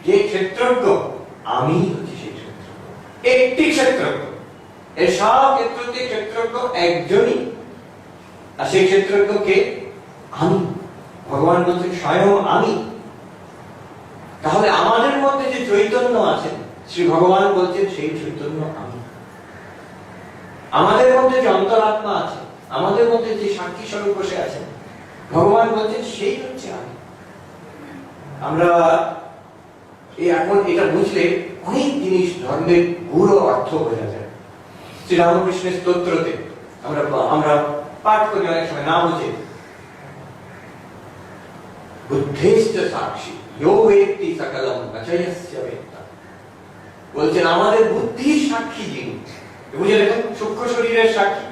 যে ক্ষেত্রজ্ঞ, আমি হচ্ছি সেই ক্ষেত্রজ্ঞ, একটি ক্ষেত্রজ্ঞ। এই সব ক্ষেত্রতে ক্ষেত্রজ্ঞ একজনই, আর সেই ক্ষেত্রজ্ঞ কে? আমি। ভগবান বলছেন স্বয়ং আমি। তাহলে আমাদের মধ্যে যে চৈতন্য আছে, শ্রী ভগবান বলছেন সেই চৈতন্য আমি। আমাদের মধ্যে যে অন্তরাত্মা আছে, আমাদের মধ্যে যে সাক্ষী স্বরূপ বসে আছে, ভগবান বলছেন সেই হচ্ছে আমি। আমরা এখন এটা বুঝলে অনেক জিনিস, ধর্মের গূঢ় অর্থ বোঝা যায়। শ্রী রামকৃষ্ণের স্তোত্রতে আমরা পাঠ করি অনেক সময়, না বুঝে, বুদ্ধেশ্চ সাক্ষী ইয়ো বেত্তি সকলম অচয়স্য বেত্তা। বলছেন আমাদের বুদ্ধির সাক্ষী যিনি, বুঝে দেখুন, সূক্ষ্ম শরীরের সাক্ষী,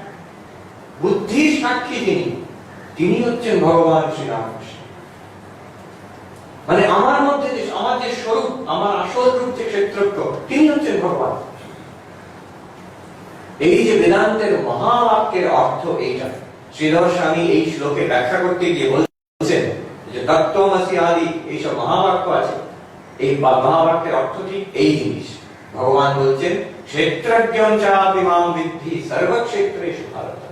বুদ্ধির সাক্ষী যিনি, তিনি হচ্ছেন ভগবান শ্রী রামকৃষ্ণ। মানে আমার মধ্যে যে, আমার যে স্বরূপ, আমার আসল রূপ যে ক্ষেত্রজ্ঞ, তিনি হচ্ছেন ভগবান। এই যে বেদান্তের মহাবাক্যের অর্থ এইটা, শ্রীধর স্বামী এই শ্লোকে ব্যাখ্যা করতে গিয়ে বলছেন যে তত্ত্বমসি আদি এইসব মহাবাক্য আছে, এই মহাবাক্যের অর্থ ঠিক এই জিনিস। ভগবান বলছেন ক্ষেত্রজ্ঞং চাপি মাম বিদ্ধি সর্বক্ষেত্রেষু ভারত।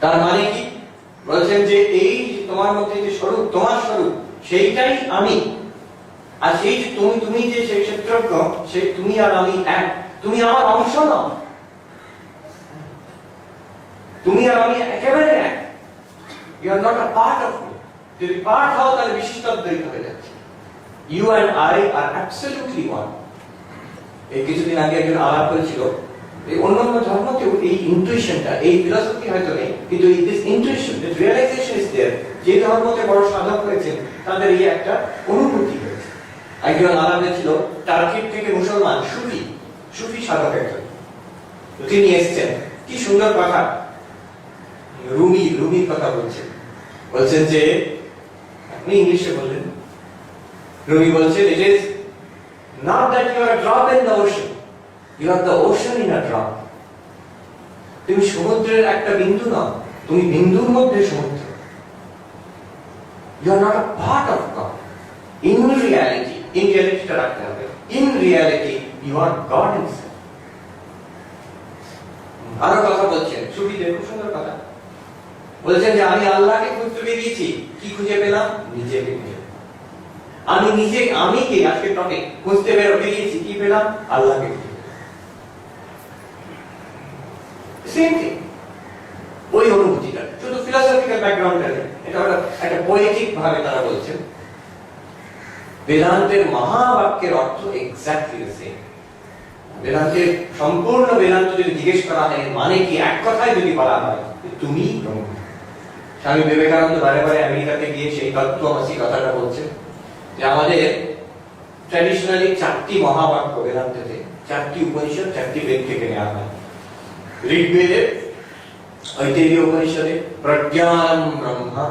তার মানে কি? বলছেন যে এই তোমার মধ্যে যে স্বরূপ, তোমার স্বরূপ, সেইটাই আমি। আর সেই যে তুমি যে সেই ক্ষেত্রজ্ঞ, সেই তুমি আর আমি এক। তুমি আমার অংশ নও, তুমি আর আমি একেবারে এক। You are not a part of me. যদি পার্ট হও, তাহলে বিশিষ্টদ্বৈত হয়ে যাচ্ছে। You and I are absolutely one. এই কিছুদিন আগে একজন আলাপ করেছিল, এই অন্যান্য ধর্মতেও এই ইন্টুইশনটা, এই ফিলসফি হয়তো নেই, কিন্তু এই this intuition, this realization is there. যে ধর্মতে বড় সাধক হয়েছেন, তাদের এই একটা অনুভূতি হয়েছে। একজন আলাদা ছিল টার্কির থেকে মুসলমান, সুফি সাধক একজন। তিনি এসেছেন, কি সুন্দর কথা, রুমির কথা বলছেন যে, আপনি ইংলিশে বললেন, রুমি বলছেন, it is not that you are a drop in the ocean, you are the ocean in a drop. তুমি সমুদ্রের একটা বিন্দু নও, তুমি বিন্দুর মধ্যে সমুদ্র। You are not a part of God. In reality, in reality রাখতে হবে, in reality you are God himself. আরো কথা বলছেন, সুফিদের খুব সুন্দর কথা বলছেন যে আমি আল্লাহকে খুঁজতে বেরিয়েছি, কি খুঁজে পেলাম? নিজেকে খুঁজে। আমি নিজে আমি কে আজকে টপিক বুঝতে বেরিয়েছি, কি পেলাম? আল্লাহকে। সেম থিং, ওই অনুভূতিটা শুধু ফিলোসফিক্যাল ব্যাকগ্রাউন্ডটা নেই, এটা একটা পোয়েটিক ভাবে তারা বলছেন। বেদান্তের মহাবাক্যের অর্থ এক্স্যাক্টলি দ্য সেম। বেদান্তের সম্পূর্ণ বেদান্ত যদি জিজ্ঞেস করা হয় মানে কি, এক কথায় যদি বলা হয় তুমি ব্রহ্ম। স্বামী বিবেকানন্দ বারে বারে আমেরিকাতে গিয়ে সেই তত্ত্বমসি কথাটা বলছেন যে আমাদের ট্র্যাডিশনালি 4টি মহাবাক্য বেদান্তেতে, 4টি উপনিষদ 4টি বেদ থেকে নেওয়া হয়। ঋগ্বেদে, ঐতিহ্য উপনিষদে প্রজ্ঞানম ব্রহ্মা,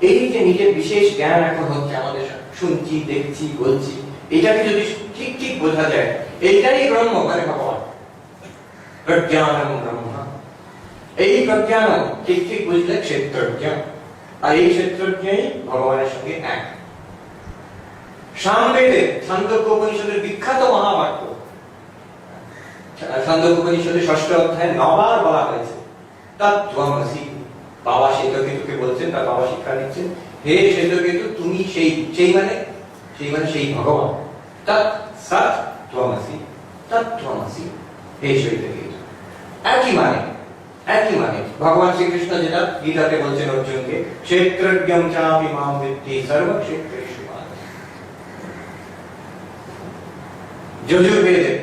এই যে নিজের বিশেষ জ্ঞান এখন হচ্ছে, আমাদের শুনছি, দেখছি, বলছি, এটাকে যদি ঠিক ঠিক বোঝা যায় এইটাই ব্রহ্ম মানে ভগবান। প্রজ্ঞানম ব্রহ্মা, এই প্রজ্ঞান ঠিক ঠিক বুঝলে ক্ষেত্রজ্ঞ, আর এই ক্ষেত্রজ্ঞই ভগবানের সঙ্গে এক। সামবেদে ছান্দোক্য উপনিষদের বিখ্যাত মহাবাক্য, ছান্দোক্য উপনিষদের 6ষ্ঠ অধ্যায়ে 9 বার বলা হয়েছে তত্ত্বমসি। বাবা শ্বেতকেতুকে বলছেন, তার বাবা শিক্ষা দিচ্ছেন, হে শ্বেতকেতু তুমি সেই মানে সেই ভগবান। তৎ সৎ ত্বমসি, তত্ত্বমসি, হে শ্বেতকেতু। একই মানে ভগবান শ্রীকৃষ্ণ যেটা গীতাতে বলছেন অর্জুনকে, ক্ষেত্রজ্ঞং চাপি মাম বিদ্ধি সর্বক্ষেত্রেষু মাধব। যজুর্বেদে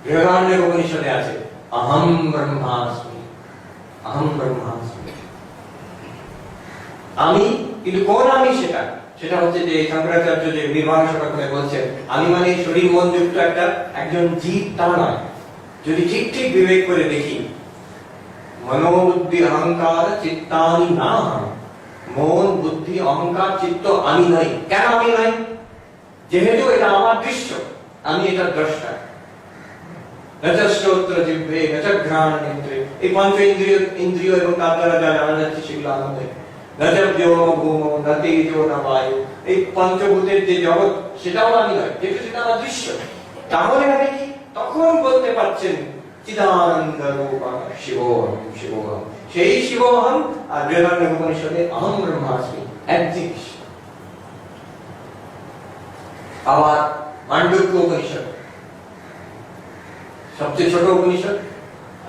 বৃহদারণ্যক উপনিষদে আছে অহম ব্রহ্মাস্মি, অহম ব্রহ্মাস্মি, আমি। কিন্তু কোন আমি? সেটা হচ্ছে যে শঙ্করাচার্য যে নির্বাণ শতকে বলছেন, আমি মানে শরীর মন যুক্ত একজন জীব, তা নয়। যদি ঠিক ঠিক বিবেক করে দেখি, মনোবুদ্ধি অহংকার চিত্তানি না, মন বুদ্ধি অহংকার চিত্ত আমি নই। কেন আমি নই? যেহেতু এটা আমার দৃশ্য, আমি এটা দ্রষ্টা। শ্রোত্র জিহ্বে ঘ্রাণ নেত্রে, এই পঞ্চ ইন্দ্রিয় এবং তার দ্বারা যা জানা যাচ্ছে সেগুলো আমাদের। এই পঞ্চভূতের যে জগৎ, সেটাও আমি নয়, যেহেতু সেটা আমার দৃশ্য। তাহলে আমি কি তখন বলতে পারছেন চিদানন্দ রূপং শিবোহম শিবোহম, সেই শিবোহম। আর বৃহদারণ্যক উপনিষদে অহম ব্রহ্মাস্মি, এক জিনিস। আবার মান্ডুক্য উপনিষদ সবচেয়ে ছোট উপনিষদ,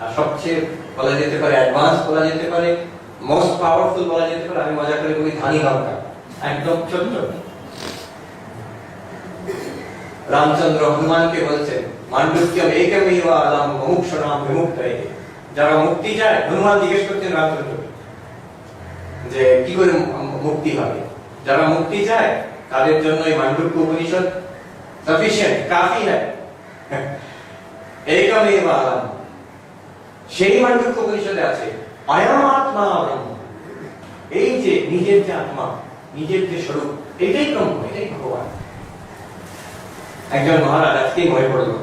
আর সবচেয়ে বলা যেতে পারে অ্যাডভান্স, বলা যেতে পারে মোস্ট পাওয়ারফুল, বলা যেতে পারে, আমি মজা করে বলি ধানি লঙ্কা, একদম ছোট্ট। রামচন্দ্র হনুমানকে বলছেন মান্ডুক্যম একমেব আলাম মুমুক্ষুণাম বিমুক্তয়ে, যারা মুক্তি চায়, হনুমান জিজ্ঞেস করছেন রামচন্দ্রকে যে কি করে মুক্তি হবে। যারা মুক্তি চায় তাদের জন্য এই মান্ডুক্য উপনিষদ সাফিশিয়েন্ট, কাফি হয়। একমেব আলাম, সেই মান্ডুক্য উপনিষদে আছে অয়ম আত্মা ব্রহ্ম, এই যে নিজের যে আত্মা, নিজের যে স্বরূপ, এটাই ব্রহ্ম, এটাই ভগবান। একজন মহারাজ আজকেই মনে পড়লো,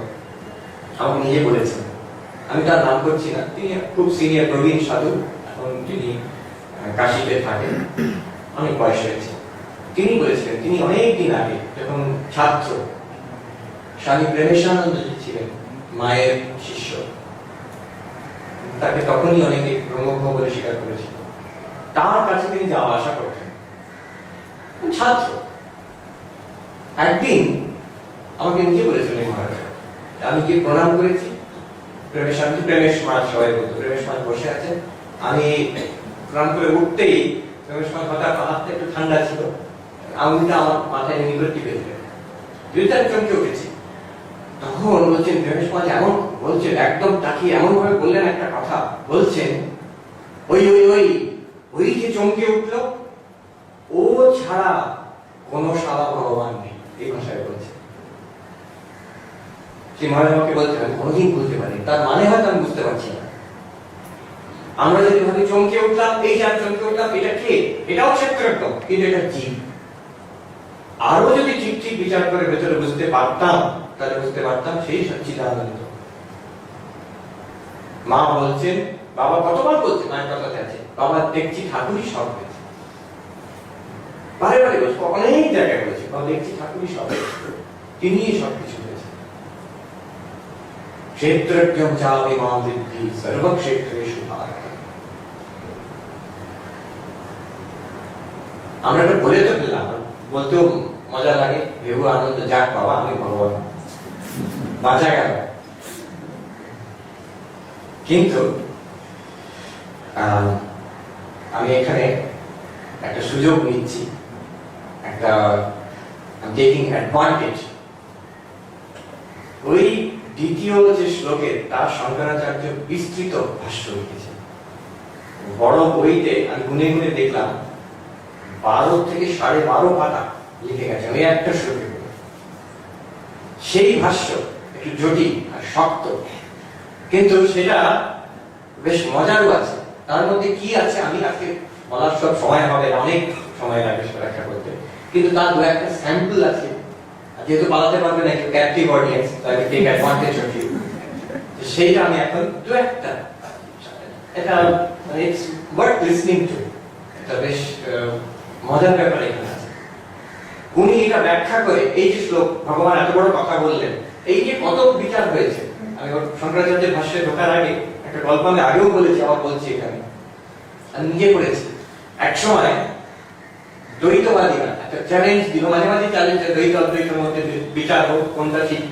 আমাকে নিজে বলেছেন, আমি তার নাম করছি না, তিনি খুব সিনিয়র প্রবীণ সাধু, এখন তিনি কাশীতে থাকেন, অনেক বয়স হয়েছে। তিনি বলেছিলেন, তিনি অনেক দিন আগে যখন ছাত্র, স্বামী প্রেমেশানন্দ ছিলেন মায়ের শিষ্য, তাকে তখনই অনেকে ব্রহ্মজ্ঞ বলে স্বীকার করেছিল। তার কাছে তিনি যাওয়া আসা করতেন, ছাত্র। একদিন আমাকে নিজে বলেছিলেন মহারাজ, আমি কি প্রণাম করেছি, প্রেমেশ মাছ, সবাই বলতো প্রেমেশ মাছ বসে আছেন, আমি প্রণাম করে উঠতেই প্রেমেশ মাছ হঠাৎ হাতটা একটু ঠান্ডা ছিল, আঙুলটা আমার মাথায় নিয়ে টিপে দিলেন, দুইটা চমকে উঠেছি। তখন বলছেন প্রেমেশ মাছ এমন বলছেন, একদম তাকিয়ে এমন ভাবে বললেন একটা কথা, বলছেন ওই ওই ওই ওই যে চমকে উঠলো, ও ছাড়া কোন সারা ভগবান নেই, এই ভাষায় বলছে। সে মহারাজ আমাকে বলতে আমি কোনোদিন বলতে পারি, তার মানে হয়তো আমি বুঝতে পারছি না। আমরা যদি ভাবি চমকে উঠলাম, এই যে চমকে উঠলাম, এটা কে? এটাও ক্ষেত্রজ্ঞ, কিন্তু এটা জীব। আরো যদি ঠিক ঠিক বিচার করে ভেতরে বুঝতে পারতাম, তাহলে বুঝতে পারতাম সেই সচ্চিদানন্দ। মা বলছেন, বাবা কতবার বলছে, মায়ের কথাতে আছে, বাবা দেখছি ঠাকুরই সব হয়েছে, বারে বারে বলছে, অনেক জায়গায় বলছে, বাবা দেখছি ঠাকুরই সব হয়েছে, তিনি সবকিছু হয়েছে। ক্ষেত্রজ্ঞম চাপি মাম বিদ্ধি সর্বক্ষেত্রেষু ভারত। আমরা এটা বলে তো দিলাম, বলতেও মজা লাগে, ভেবু আনন্দ, যাক বাবা আমি ভগবান, বাঁচা গেল। কিন্তু আমি এখানে একটা সুযোগ নিচ্ছি, একটা টেকিং অ্যাডভান্টেজ। ওই দ্বিতীয় যে শ্লোকে তার শঙ্করাচার্য বিস্তৃত ভাষ্য লিখেছে। বড় বইতে আমি গুনে গুনে দেখলাম 12 থেকে 12.5 পাতা লিখে গেছে ওই একটা শ্লোকে। সেই ভাষ্য একটু জটিল আর শক্ত, কিন্তু সেটা বেশ মজারও আছে। তার মধ্যে কি আছে আমি আজকে বলার সব সময় হবে, অনেক সময় লাগে সেটা ব্যাখ্যা করতে, কিন্তু তার দু একটা স্যাম্পল আছে। যেহেতু পালাতে পারবে না, ক্যাপটিভ অডিয়েন্স, তাকে টেক অ্যাডভান্টেজ অফ ইউ, সেইটা আমি এখন দু একটা, এটা মানে ইটস ওয়ার্থ লিসনিং টু, এটা বেশ মজার ব্যাপার এখানে আছে। উনি এটা ব্যাখ্যা করে এই যে শ্লোক, ভগবান এত বড় কথা বললেন, এই যে কত বিচার হয়েছে। আমি শঙ্করাচার্যের ভাষ্যে ঢোকার আগে একটা গল্প আমি আগেও বলেছি, আবার বলছি এখানে, আমি নিজে পড়েছি। এক সময় দ্বৈতবাদীরা একটা চ্যালেঞ্জ দিল, মাঝে মাঝে চ্যালেঞ্জ, দ্বৈত অদ্বৈতের মধ্যে বিচার হোক, কোনটা ঠিক,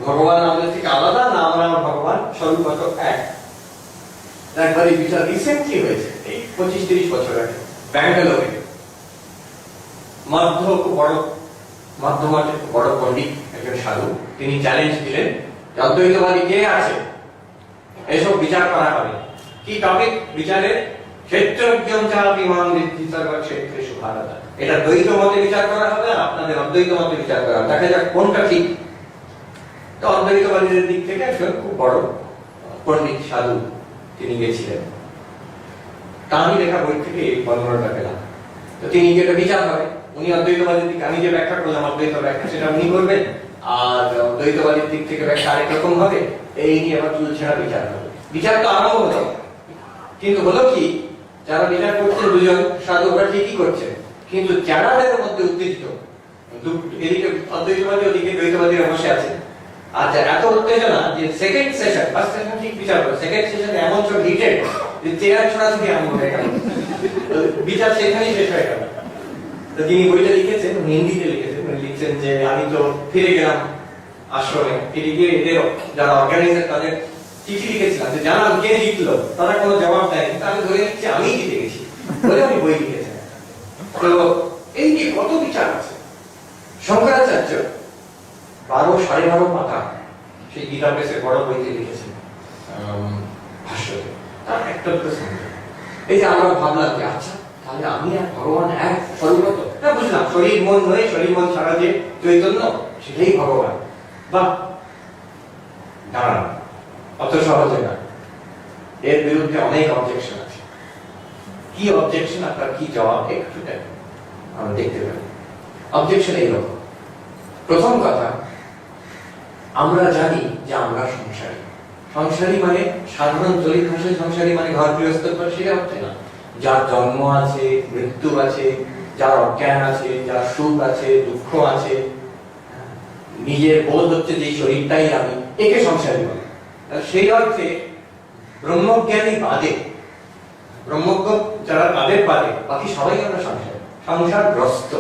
ভগবান আমাদের থেকে আলাদা না আমরা ভগবান স্বরূপত এক। একবার এই বিচার রিসেন্টলি হয়েছে, এই 25-30 বছর আগে ব্যাঙ্গালোরে। মধ্যমাঠের বড় পণ্ডিত একজন সাধু, তিনি চ্যালেঞ্জ দিলেন অদ্বৈতবাদী কে আছে, এসব বিচার করা হবে। কি টপিক বিচারের? ক্ষেত্রজ্ঞম চাপিমাং বৃদ্ধি সর্বক্ষেত্রেষু ভারত। এটা দ্বৈত মতে বিচার করা হবে আর আপনাদের অদ্বৈত মতে বিচার করা হবে, দেখা যাক কোনটা ঠিক। তো অদ্বৈতবাদীদের দিক থেকে একজন খুব বড় পণ্ডিত সাধু তিনি গেছিলেন। তাঁরই লেখা বই থেকে এই বর্ণনাটা পেলাম। তো তিনি যেটা বিচার হবে, উনি অদ্বৈতবাদীর দিকে, আমি যে ব্যাখ্যা করলাম অদ্বৈত ব্যাখ্যা, সেটা উনি করবেন, আর দ্বৈতবাদীর দিক থেকে ব্যাখ্যা আরেক রকম হবে। এই নিয়ে আবার চুল ছেঁড়া বিচার হবে। বিচার তো আরম্ভ হলো, কিন্তু হলো কি, যারা বিচার করছেন দুজন সাধু, ওরা ঠিকই করছেন, কিন্তু যারাদের মধ্যে উত্তেজিত, এদিকে অদ্বৈতবাদী, ওদিকে দ্বৈতবাদীরা বসে আছে, আর এত উত্তেজনা যে সেকেন্ড সেশন, ফার্স্ট সেশন ঠিক বিচার করে, সেকেন্ড সেশনে এমন সব হিটেড যে চেয়ার ছোড়াছুড়ি আরম্ভ হয়ে গেল, বিচার সেখানেই শেষ হয়ে গেল। তো যিনি বইটা লিখেছেন, হিন্দিতে লিখেছেন, উনি লিখছেন যে আমি তো ফিরে গেলাম আশ্রমে, ফিরে গিয়ে এদের যারা অর্গানাইজার তাদের চিঠি লিখেছিলাম যে জানান কে জিতলো, তারা কোনো জবাব দেয়, কিন্তু আমি ধরে নিচ্ছি আমি জিতে গেছি বলে আমি বই লিখেছেন। তো এই যে কত বিচার আছে। শঙ্করাচার্য 12.5 পাতা সেই গীতা প্রেসের বড় বইতে লিখেছেন ভাষ্যতে। তার একটা প্রশ্ন, এই যে আমরা ভাবলাম যে আচ্ছা তাহলে আমি আর ভগবান এক স্বরূপত, না বুঝলাম শরীর মন নয়, শরীর মন ছাড়া যে চৈতন্য সেটাই ভগবান, বা দাঁড়ান অত সহজে না, এর বিরুদ্ধে অনেক অবজেকশন আছে। কি অবজেকশন, আপনার কি জবাব, একটু আমরা দেখতে পাই। অবজেকশন এইরকম। প্রথম কথা, আমরা জানি যে আমরা সংসারী। সংসারী মানে সাধারণ চলিত ভাষায় সংসারী মানে ঘর গৃহস্থ, সেটা হচ্ছে না। যার জন্ম আছে, মৃত্যু আছে, যার অজ্ঞান আছে, যার সুখ আছে, দুঃখ আছে, নিজের বোধ হচ্ছে যে শরীরটাই আমি, একে সংসারী বলে। সেই অর্থে ব্রহ্মজ্ঞানী বাদে, ব্রহ্মজ্ঞ যারা তাদের বাদে বাকি সবাই আমরা সংসার, সংসারগ্রস্ত,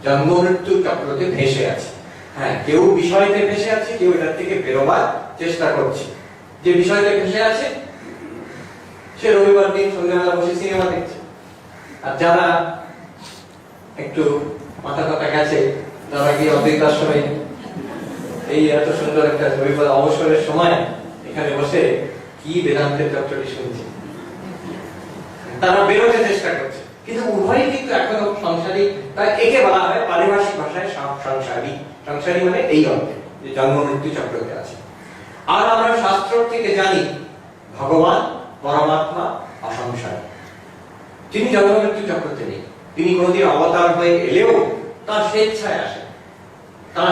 জন্ম মৃত্যু চক্রতে ভেসে আছে। হ্যাঁ, কেউ বিষয়তে ভেসে আছে, কেউ এটার থেকে বেরোবার চেষ্টা করছে। যে বিষয়তে ভেসে আছে সে রবিবার দিন সন্ধ্যাবেলা বসে সিনেমা দেখছে, আর যারা একটু মাথা কথা গেছে তারা গিয়ে অদ্বৈত আশ্রমে এই এত সুন্দর একটা রবিবার অবসরের সময় এখানে বসে কি বেদান্তের চর্চাটি শুনছে, তারা বেরোতে চেষ্টা করছে। কিন্তু উভয়ই কিন্তু এখনো সংসারী, তাই একে বলা হয় পারিভাষিক ভাষায় সংসারী। সংসারী মানে এই অর্থে যে জন্ম মৃত্যু চক্রতে আছে। আর আমরা শাস্ত্র থেকে জানি ভগবান পরমাত্মা অসংসারী, তিনি জন্ম মৃত্যু চক্রতে নেই। তিনি কোনদিন অবতার হয়ে এলেও তার স্বেচ্ছায় আসেন,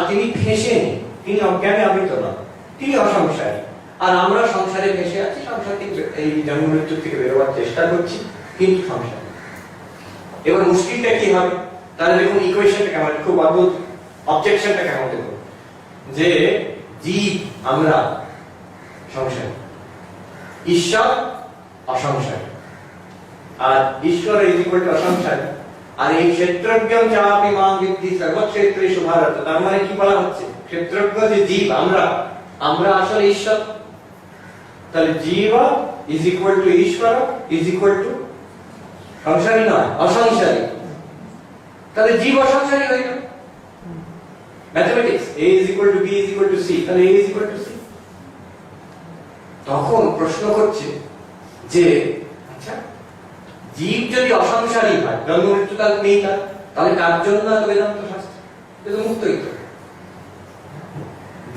তিনি ফেঁসে নেই, তিনি অজ্ঞানে আবৃত নন, তিনি অসংসারী। আর আমরা সংসারে ফেঁসে আছি, সংসার থেকে এই জন্ম মৃত্যু থেকে বেরোবার চেষ্টা করছি, কিন্তু সংসার। এবার মুশকিলটা কি হবে, তাহলে দেখুন ইকুয়েশনটা কেমন, খুব অদ্ভুত। অবজেকশনটা কেমন দেখুন, যে জীব আমরা সংসারী, ঈশ্বর অসংসারী, আর ঈশ্বর ইজ ইকুয়াল টু অসংসারী, আর এই ক্ষেত্রজ্ঞ চাপি মাং বিদ্ধি সর্বক্ষেত্রেষু ভারত, তার মানে কি বলা হচ্ছে, ক্ষেত্রজ্ঞ যে জীব, আমরা আসলে ঈশ্বর। তাহলে জীব ইজ ইকুয়াল টু ঈশ্বর ইজ ইকুয়াল টু সংসারী নয়, অসংসারী। তাহলে জীব অসংসারী হয়ে গেল। Mathematics a is equal to b is equal to c, তাহলে a is equal to c। তখন প্রশ্ন করছে যে আচ্ছা, জীব যদি অসংসারী হয়, জন্ম মৃত্যু তার নেই, তাহলে কার জন্য এত বেদান্ত শাস্ত্র? এ তো মুক্তই তো।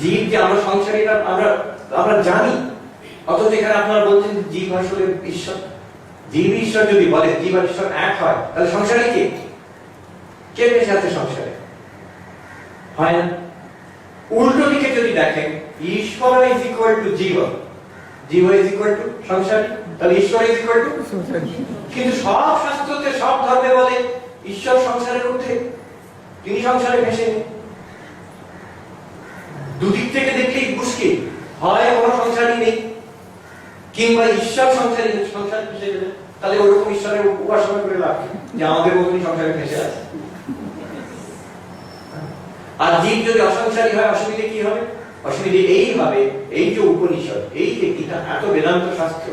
জীব যে আমরা সংসারী আমরা জানি, অথচ এখানে আপনারা বলছেন জীব আসলে ঈশ্বর। জীব ঈশ্বর যদি বলে, জীব আর ঈশ্বর এক হয়, তাহলে সংসারী কে? কে বেঁচে আছে সংসারে? হয় না। উল্টো দিকে যদি দেখেন, ঈশ্বর ইজ ইকুয়াল টু জীব, জীব ইজ ইকুয়াল টু সংসারী, তাহলে ঈশ্বর ইজ ইকুয়াল টু সংসারী। কিন্তু সব শাস্ত্রতে, সব ধর্মে বলে ঈশ্বর সংসারের ঊর্ধ্বে, তিনি সংসারে ভেসে নেই। দুদিক থেকে দেখলেই মুশকিল, হয় কোনো সংসারই নেই, কিংবা ঈশ্বর সংসারে ভেসে গেলে, তাহলে ওরকম ঈশ্বরের উপাসনা করে লাভ কি, যে আমাদের মতনই সংসারে ভেসে আছে। আর জীব যদি অসংসারী হয়, অসুবিধে কি হবে? অসুবিধে এই হবে, এই যে উপনিষদ, এই যে গীতা, এত বেদান্ত শাস্ত্র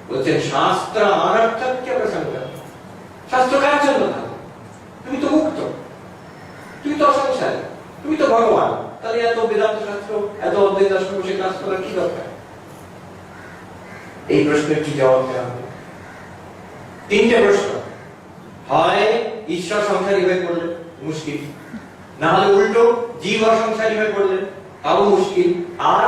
বলছেন শাস্ত্র অনর্থক্য প্রসঙ্গ। শাস্ত্র কার জন্য থাকে? তুমি তো মুক্ত, তুমি তো অসংসারী, তুমি তো ভগবান, তাহলে এত বেদান্ত শাস্ত্র, এত অদ্বৈত দর্শন বসে ক্লাস করার কি দরকার? এই প্রশ্নের কি জবাব দেওয়া হবে? তিনটে প্রশ্ন। হয় ঈশ্বর সংসারী হয়ে পড়লে মুশকিল, না হলে উল্টো জীব অসংসারী হয়ে পড়লে তাও মুশকিল, আর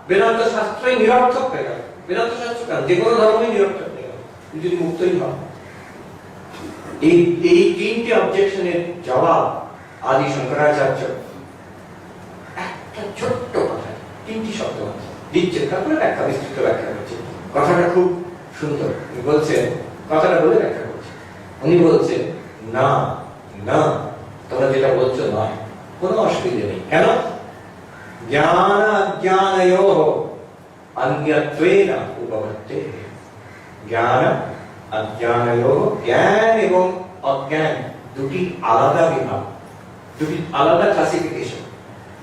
বেদান্ত শাস্ত্রই নিরর্থক হয়ে গেল। বেদান্ত শাস্ত্র কারণ যে কোনো ধর্মই নিরর্থক হয়ে গেল যদি মুক্তই হয়। এই তিনটে অবজেকশনের জবাব আদি শঙ্করাচার্য একটা ছোট্ট কথা, তিনটি শব্দ আছে দিচ্ছে, তারপরে ব্যাখ্যা, বিস্তৃত ব্যাখ্যা করছে। কথাটা খুব সুন্দর। উনি বলছেন, কথাটা বলে ব্যাখ্যা করছে। উনি বলছেন না না, তোমরা যেটা বলছো নয়, কোনো অসুবিধা নেই। কেন? জ্ঞান অজ্ঞানয়োঃ অন্যত্বেন উপপত্তেঃ। জ্ঞান অজ্ঞানয়োঃ, জ্ঞান এবং অজ্ঞান দুটি আলাদা বিভাগ, দুটি আলাদা ক্লাসিফিকেশন।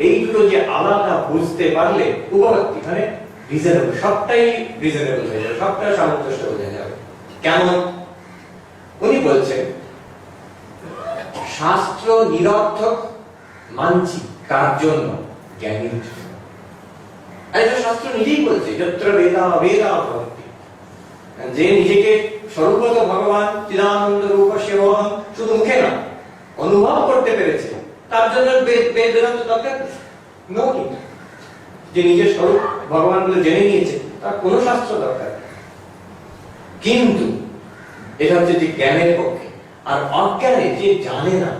এই দুটো যে আলাদা বুঝতে পারলে উপপত্তি মানে রিজনেবল, সবটাই রিজনেবল হয়ে যাবে, সবটা সামঞ্জস্য হয়ে যাবে। কেমন? উনি বলছেন শাস্ত্র নিরর্থক মানছি কার জন্য? জ্ঞানীর জন্য। এটা শাস্ত্র নিজেই বলছে, যত্র বেদা বেদা ভবন্তি। যে নিজেকে স্বরূপত ভগবান চিদানন্দ রূপ শিবহং শুধু মুখে না, অনুভব করতে পেরেছে, তার জন্য বেদান্ত দরকার নেই। যে নিজের স্বরূপ ভগবান বলে জেনে নিয়েছে, তার কোনো শাস্ত্র দরকার নেই। কিন্তু এটা হচ্ছে যে জ্ঞানের পক্ষে। আর অজ্ঞানে যে জানে না,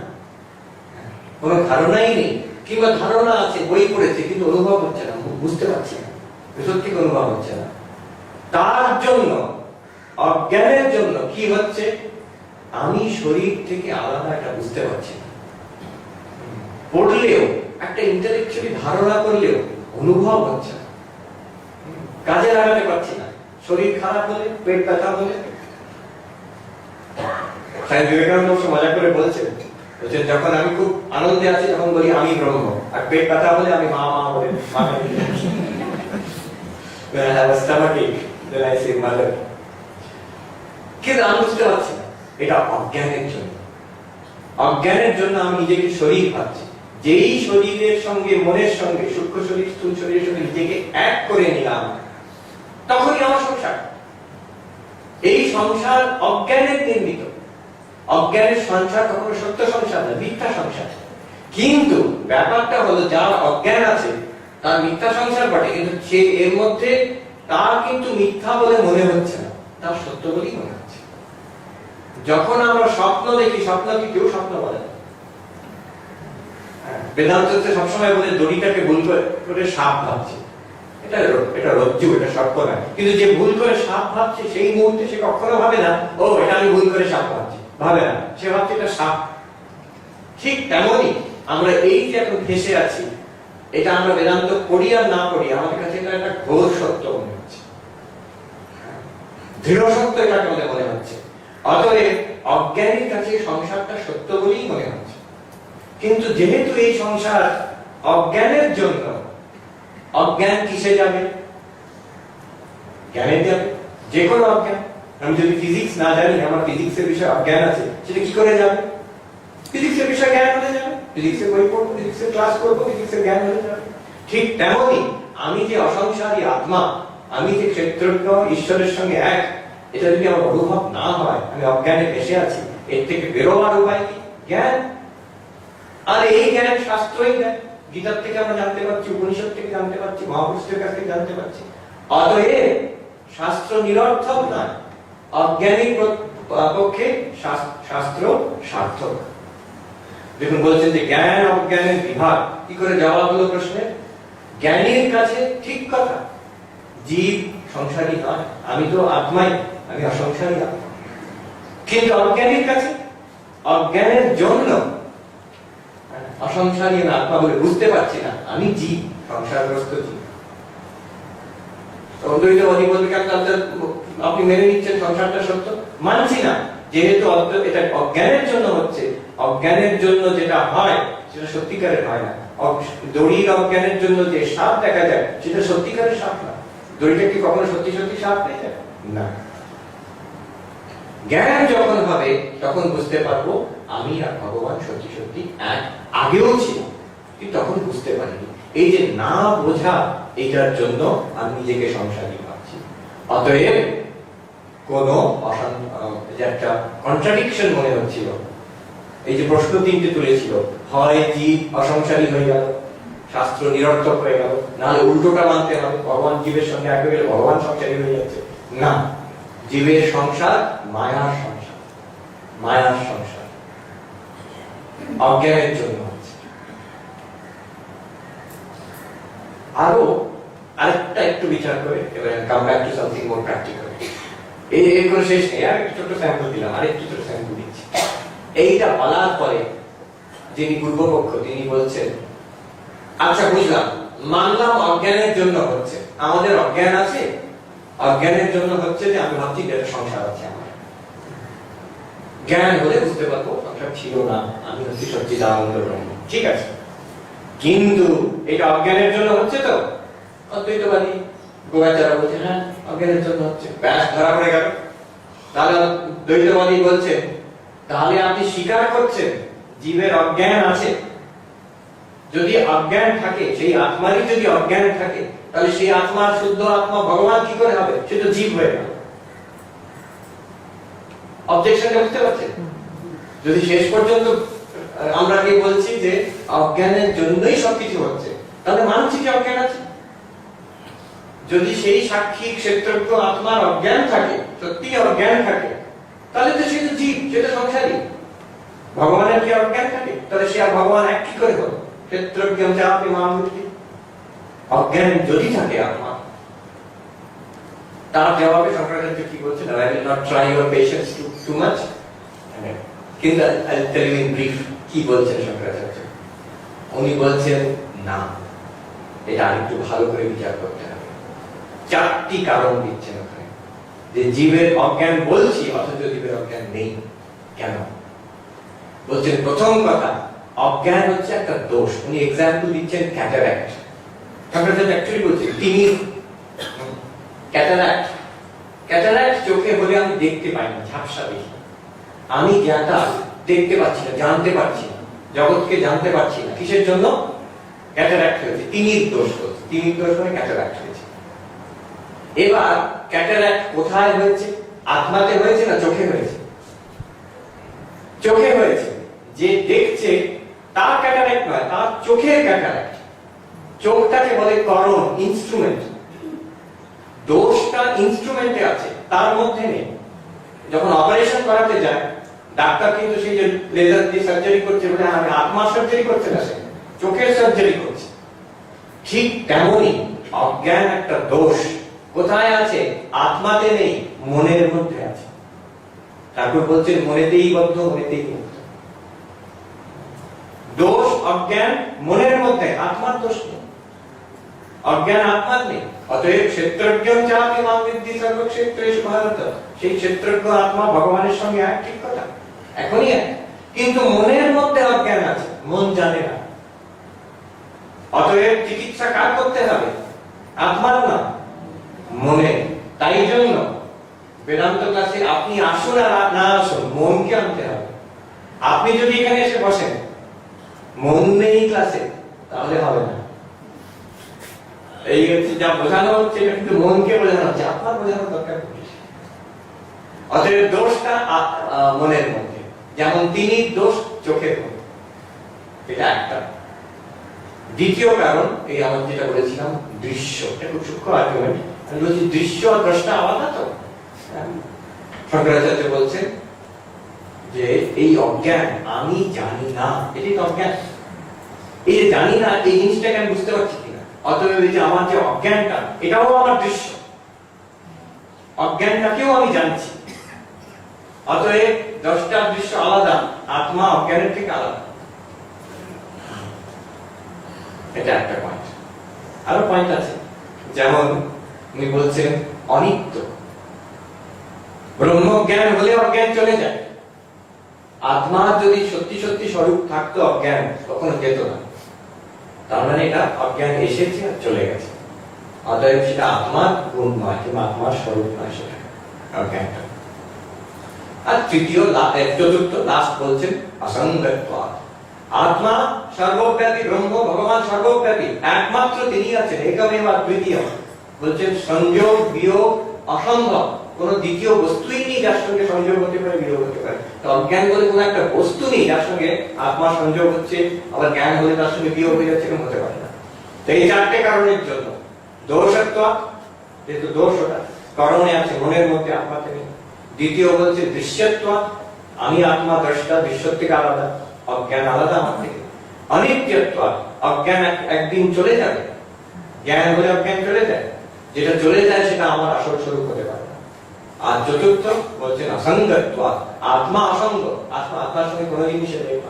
কোনো ধারণাই নেই, কিংবা ধারণা আছে, বই পড়েছে, কিন্তু অনুভব হচ্ছে না, বুঝতে পারছে না, সত্যি অনুভব হচ্ছে না, তার জন্য, অজ্ঞানের জন্য কি হচ্ছে? আমি শরীর থেকে আলাদা এটা বুঝতে পারছি না। পড়লেও, একটা ইন্টেলেকচুয়ালি ধারণা করলেও অনুভব হচ্ছে না, কাজে লাগাতে পারছি না। শরীর খারাপ হলে, পেট ব্যথা হলে, স্বামী বিবেকানন্দ মজা করে বলছেন, যখন আমি খুব আনন্দে আছি তখন বলি আমি ব্রহ্ম, আর পেট ব্যথা হলে আমি মা মা বলে কিন্তু আমি বুঝতে পারছি না, এটা অজ্ঞানের জন্য। অজ্ঞানের জন্য আমি নিজেকে শরীর ভাবছি। যেই শরীরের সঙ্গে, মনের সঙ্গে, সূক্ষ্ম শরীর স্থূল শরীরের সঙ্গে নিজেকে এক করে নিলাম, তখনই আমার সংসার। এই সংসার অজ্ঞানের নির্মিত। অজ্ঞানের সংসার কখনো সত্য সংসার না, মিথ্যা সংসার। কিন্তু ব্যাপারটা হলো, যার অজ্ঞান আছে তার মিথ্যা সংসার বটে, কিন্তু সে এর মধ্যে তার কিন্তু মিথ্যা বলে মনে হচ্ছে না, তার সত্য বলেই মনে হচ্ছে। যখন আমরা স্বপ্ন দেখি, স্বপ্নকে কেউ স্বপ্ন বলে না। বেদান্তে সবসময় বলে দড়িটাকে ভুল করে সাপ ভাবছে, এটা রজ্জু, এটা সর্প না। কিন্তু যে ভুল করে সাপ ভাবছে, সেই মুহূর্তে সে কখনো ভাবে না ও এটা আমি ভুল করে সাপ ভাবছি, ভাবে না, সে ভাবছে এটা সাপ। ঠিক তেমনই আমরা এই যে এখন ভেসে আছি, এটা আমরা বেদান্ত পড়ি আর না পড়ি, আমাদের কাছে এটা একটা ঘোর সত্য মনে হচ্ছে, দৃঢ় সত্য এটাকে মনে হচ্ছে। অতএব অজ্ঞানীর কাছে সংসারটা সত্য বলেই মনে হচ্ছে, কিন্তু যেহেতু এই সংসার অজ্ঞানের জন্য, অজ্ঞান কিসে যাবে? জ্ঞানে যাবে। যে কোনো অজ্ঞান, আমি যদি ফিজিক্স না জানি, আমার ফিজিক্সের বিষয়ে অজ্ঞান আছে, সেটা কি করে যাবে? ফিজিক্সের বিষয়ে জ্ঞান হলে যাবে, ফিজিক্সের বই পড়বো, ফিজিক্সের ক্লাস করবো, ফিজিক্সের জ্ঞান হলে যাবে। ঠিক তেমনি আমি যে অসংসারী আত্মা, আমি যে ক্ষেত্রজ্ঞ ঈশ্বরের সঙ্গে এক, এটা যদি আমার অনুভব না হয়, আমি অজ্ঞানে ভেসে আছি, এর থেকে বেরোবার উপায় কি? জ্ঞান। আর এই জ্ঞান শাস্ত্রই দেয়। গীতার থেকে আমরা জানতে পারছি, উপনিষদ থেকে জানতে পারছি, মহাপুরুষের কাছ থেকে জানতে পারছি। অতএব শাস্ত্র নিরর্থক নয়, অজ্ঞানীর পক্ষে শাস্ত্র সার্থক। দেখুন, বলছেন যে জ্ঞান অজ্ঞানের বিভাগ। কি করে জবাব হলো প্রশ্নের? জ্ঞানীর কাছে ঠিক কথা, জীব সংসারী নয়, আমি তো আত্মাই, আমি অসংসারী আত্মা। কিন্তু অজ্ঞানীর কাছে, অজ্ঞানের জন্য অসংসারী আত্মা বলে বুঝতে পারছি না, আমি জীব, সংসারগ্রস্ত জীব। অদ্বৈতবাদী বলতে আপনি মেনে নিচ্ছেন সংসারটা সত্য? মানছি না, যেহেতু এটা অজ্ঞানের জন্য হচ্ছে। অজ্ঞানের জন্য যেটা হয় সেটা সত্যিকারের হয় না। দড়ির অজ্ঞানের জন্য যে সাপ দেখা যায়, সেটা সত্যিকারের সাপ না। দড়িটা কি কখনো সত্যি সত্যি সাপ হয়ে যায়? না। জ্ঞান যখন হবে, তখন বুঝতে পারবো আমি আর ভগবান সত্যি সত্যি এক, আগেও ছিল, কিন্তু তখন বুঝতে পারিনি। এই যে না বোঝা, এটার জন্য আমি নিজেকে সংসারী ভাবছি। অতএব কোন একটা কন্ট্রাডিকশন মনে হচ্ছিল। এই যে প্রশ্ন তিনটে তুলেছিল, হয় জীব অসংসারী হয়ে গেল, শাস্ত্র নিরর্থক হয়ে গেল, নাহলে উল্টোটা মানতে হবে, ভগবান জীবের সঙ্গে এক হয়ে গেলে ভগবান সংসারী হয়ে যাচ্ছে। না, জীবের সংসার মায়ার সংসার, মায়ার সংসার অজ্ঞানের জন্য হচ্ছে। আরো আরেকটা একটু বিচার করে এবার come back to something more practical. এই কোনো শেষ নেই, আর একটু ছোট স্যাম্পল দিলাম, আরেকটু ছোট স্যাম্পল দিচ্ছি। এইটা বলার পরে যিনি পূর্বপক্ষ, তিনি বলছেন আচ্ছা বুঝলাম, মানলাম অজ্ঞানের জন্য হচ্ছে, আমাদের অজ্ঞান আছে, অজ্ঞানের জন্য হচ্ছে যে আমি ভাবছি যে সংসার আছে আমার। জ্ঞান হলে বুঝতে পারবো সংসার ছিল না, আমি হচ্ছি সচ্চিদানন্দ ব্রহ্ম। ঠিক আছে, কিন্তু এটা অজ্ঞানের জন্য হচ্ছে তো? অদ্বৈতবাদী গোবাচারা বলছে হ্যাঁ অজ্ঞানের জন্য হচ্ছে, ব্যাস ধরা পড়ে গেল। তাহলে দ্বৈতবাদী বলছেন তাহলে আপনি স্বীকার করছেন জীবের অজ্ঞান আছে। যদি অজ্ঞান থাকে, সেই আত্মারই যদি অজ্ঞান থাকে, তাহলে সেই আত্মার শুদ্ধ আত্মা ভগবান কি করে হবে? সে তো জীব হয়ে গেল। অবজেকশনটা বুঝতে পারছেন? যদি শেষ পর্যন্ত আমরা কি বলছি যে অজ্ঞানের জন্যই সবকিছু হচ্ছে, তাহলে মানছি যে অজ্ঞান আছে। যদি সেই সাক্ষী ক্ষেত্রজ্ঞ আত্মার অজ্ঞান থাকে, সত্যি অজ্ঞান থাকে, তাহলে তো সে তো জীব, সে তো সংসারী। ভগবানের কি অজ্ঞান থাকে? তাহলে সে আর ভগবান এক কি করে হলো? ক্ষেত্রজ্ঞ আপনি মহামূর্তি। অজ্ঞান যদি থাকে আত্মা, তার জবাবে শঙ্করাচার্য কি বলছেন? I will not try your patience too much. কিন্তু I'll tell you in brief কি বলছেন শঙ্করাচার্য। উনি বলছেন না, এটা আরেকটু ভালো করে বিচার করতে হবে। চারটি কারণ দিচ্ছেন ওখানে, যে জীবের অজ্ঞান বলছি অথচ জীবের অজ্ঞান নেই। কেন বলছেন? প্রথম কথা, অজ্ঞান হচ্ছে একটা দোষ। উনি এক্সাম্পল দিচ্ছেন ক্যাটারাক্ট। শঙ্করাচার্য অ্যাকচুয়ালি বলছেন তিনি ক্যাটারাক্ট, ক্যাটারাক্ট চোখে হলে আমি দেখতে পাই না, ঝাপসা দেখি। আমি জ্ঞাতা দেখতে পাচ্ছি না, জানতে পারছি না, জগৎকে জানতে পারছি না। কিসের জন্য? ক্যাটারাক্ট হয়েছে, তিমির দোষ হয়েছে। তিমির দোষ মানে ক্যাটারাক্ট হয়েছে। এবার ক্যাটারাক্ট কোথায় হয়েছে? আত্মাতে হয়েছে না চোখে হয়েছে? চোখে হয়েছে। যে দেখছে তার ক্যাটারাক্ট নয়, তার চোখের ক্যাটারাক্ট। চোখটাকে বলে করণ, ইনস্ট্রুমেন্ট। দোষটা ইনস্ট্রুমেন্টে আছে, তার মধ্যে নেই। যখন অপারেশন করাতে যায় ডাক্তার, কিন্তু সেই যে লেজার দিয়ে সার্জারি করছে বলে আমি আত্মার সার্জারি করছে না, সে চোখের সার্জারি করছে। ঠিক তেমনি অজ্ঞান একটা দোষ। কোথায় আছে? আত্মাতে নেই, মনের মধ্যে আছে। ঠাকুর বলছেন মনেতেই বদ্ধ, মনেতেই মুক্ত। দোষ অজ্ঞান মনের মধ্যে, আত্মার দোষ নেই। অজ্ঞান আত্মার নেই। অতএব ক্ষেত্রজ্ঞম চাপি মাম বিদ্ধি সর্বক্ষেত্রেষু ভারত, সেই ক্ষেত্রজ্ঞ আত্মা ভগবানের সঙ্গে এক, ঠিক কথা, এখনই এক। কিন্তু মনের মধ্যে অজ্ঞান আছে, মন জানে না। অতএব চিকিৎসা কার করতে হবে? আত্মার না, মনে। তাই জন্য বেদান্ত ক্লাসে আপনি আসুন আর না আসুন, মনকে আনতে হবে। আপনি যদি এখানে এসে বসেন, মন নেই ক্লাসে, তাহলে হবে না। এই হচ্ছে যা বোঝানো হচ্ছে, এটা কিন্তু মনকে বোঝানো হচ্ছে, আপনার বোঝানোর দরকার নেই। অতএব দোষটা মনের মধ্যে, যেমন তিনি দোষ চোখের মধ্যে, এটা একটা। দ্বিতীয় কারণ, এই আমার যেটা বলেছিলাম দৃশ্য, এটা খুব সূক্ষ্ম আর্গুমেন্ট। আমি বলছি দৃশ্য আর দ্রষ্টা আলাদা তো। শঙ্করাচার্য বলছেন যে এই অজ্ঞান, আমি জানি না, এটাই তো অজ্ঞান। এই যে জানি না, এই জিনিসটাকে আমি বুঝতে পারছি কিনা। অতএব এই যে আমার যে অজ্ঞানটা, এটাও আমার দৃশ্য, অজ্ঞানটাকেও আমি জানছি। অতএব দ্রষ্টার দৃশ্য আলাদা, আত্মা অজ্ঞানের থেকে আলাদা। এটা একটা পয়েন্ট। আরো পয়েন্ট আছে, যেমন উনি বলছেন অনিত্য। ব্রহ্মজ্ঞান হলে অজ্ঞান চলে যায়। আত্মা যদি সত্যি সত্যি স্বরূপ থাকতো, অজ্ঞান কখনো যেত না। তার মানে এটা অজ্ঞান এসেছে আর চলে গেছে। অতএব সেটা আত্মার গুণ নয়, কিংবা আত্মার স্বরূপ নয়, সেটা অজ্ঞানটা। আর তৃতীয়, চতুর্থ, লাস্ট বলছেন অসঙ্গত্বাৎ। আত্মা সর্বব্যাপী, ব্রহ্ম ভগবান সর্বব্যাপী, একমাত্র তিনি আছেন, একমেব দ্বিতীয়। বলছেন সংযোগ বিয়োগ অসম্ভব, কোন দ্বিতীয় বস্তুই নেই যার সঙ্গে সংযোগ হতে পারে, বিয়োগ হতে পারে। তো অজ্ঞান বলে কোন একটা বস্তু নেই যার সঙ্গে আত্মার সংযোগ হচ্ছে, আবার জ্ঞান হলে তার সঙ্গে বিয়োগ হয়ে যাচ্ছে, এরকম হতে পারে না। তো এই চারটে কারণের জন্য দোষত্বাৎ, যেহেতু দোষ ওটা কারণে আছে, মনের মধ্যে, আত্মাতে নেই। দ্বিতীয় বলছে দৃশ্যত্বাৎ, আমি আত্মা দ্রষ্টা, দৃশ্য থেকে আলাদা, অজ্ঞান আলাদা আমার থেকে। অনিত্যত্বাৎ, অজ্ঞান একদিন চলে যাবে, জ্ঞান হলে অজ্ঞান চলে যায়, যেটা চলে যায় সেটা আমার আসল স্বরূপ হতে পারে না। আর চতুর্থ বলছেন অসঙ্গত্বাৎ, আত্মা অসঙ্গ, আত্মা আত্মার সঙ্গে কোনো জিনিসের নেই।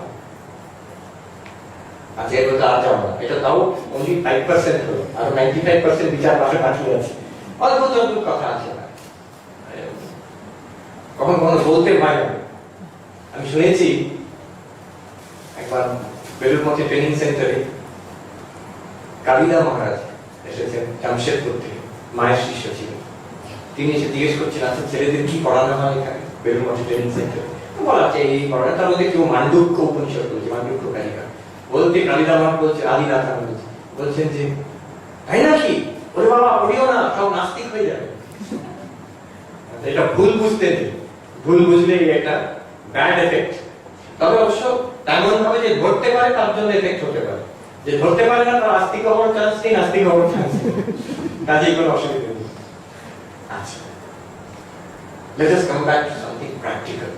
আচ্ছা, এর কথা আজ আমরা, এটা তাও only 5% হলো, আর 95% বিচার পাশে বাকি আছে। অদ্ভুত অদ্ভুত কথা আছে, কখন কখনো বলতে ভয় লাগে। আমি শুনেছি একবার বেলুর মধ্যে ট্রেনিং সেন্টারে কালিদা মহারাজ এসেছেন জামশেদপুর থেকে, মায়ের শিষ্য ছিলেন। তিনি এসে জিজ্ঞেস করছেন, আচ্ছা ছেলেদের কি পড়ানো হয় এখানে বেলুর মধ্যে ট্রেনিং সেন্টারে? বলা আছে এই পড়ানো, তার মধ্যে কেউ মান্ডুক্য উপনিষদ বলছে, মান্ডুক্য কালিকা বলতে কালিদা মহারাজ বলছে, আদিনাথ বলছেন যে তাই নাকি, ওরে বাবা পড়িও না, সব নাস্তিক হয়ে যাবে। এটা ভুল বুঝতে নেই, ভুল বুঝলে এটা ব্যাড এফেক্ট। তবে অবশ্য তেমন ভাবে যে ধরতে পারে তার জন্য এফেক্ট হতে পারে, যে ধরতে পারে না তার আস্তিক হওয়ার চান্স নেই, নাস্তিক হওয়ার চান্স নেই, কাজেই কোনো অসুবিধা নেই। আচ্ছা, let us come back to something practical.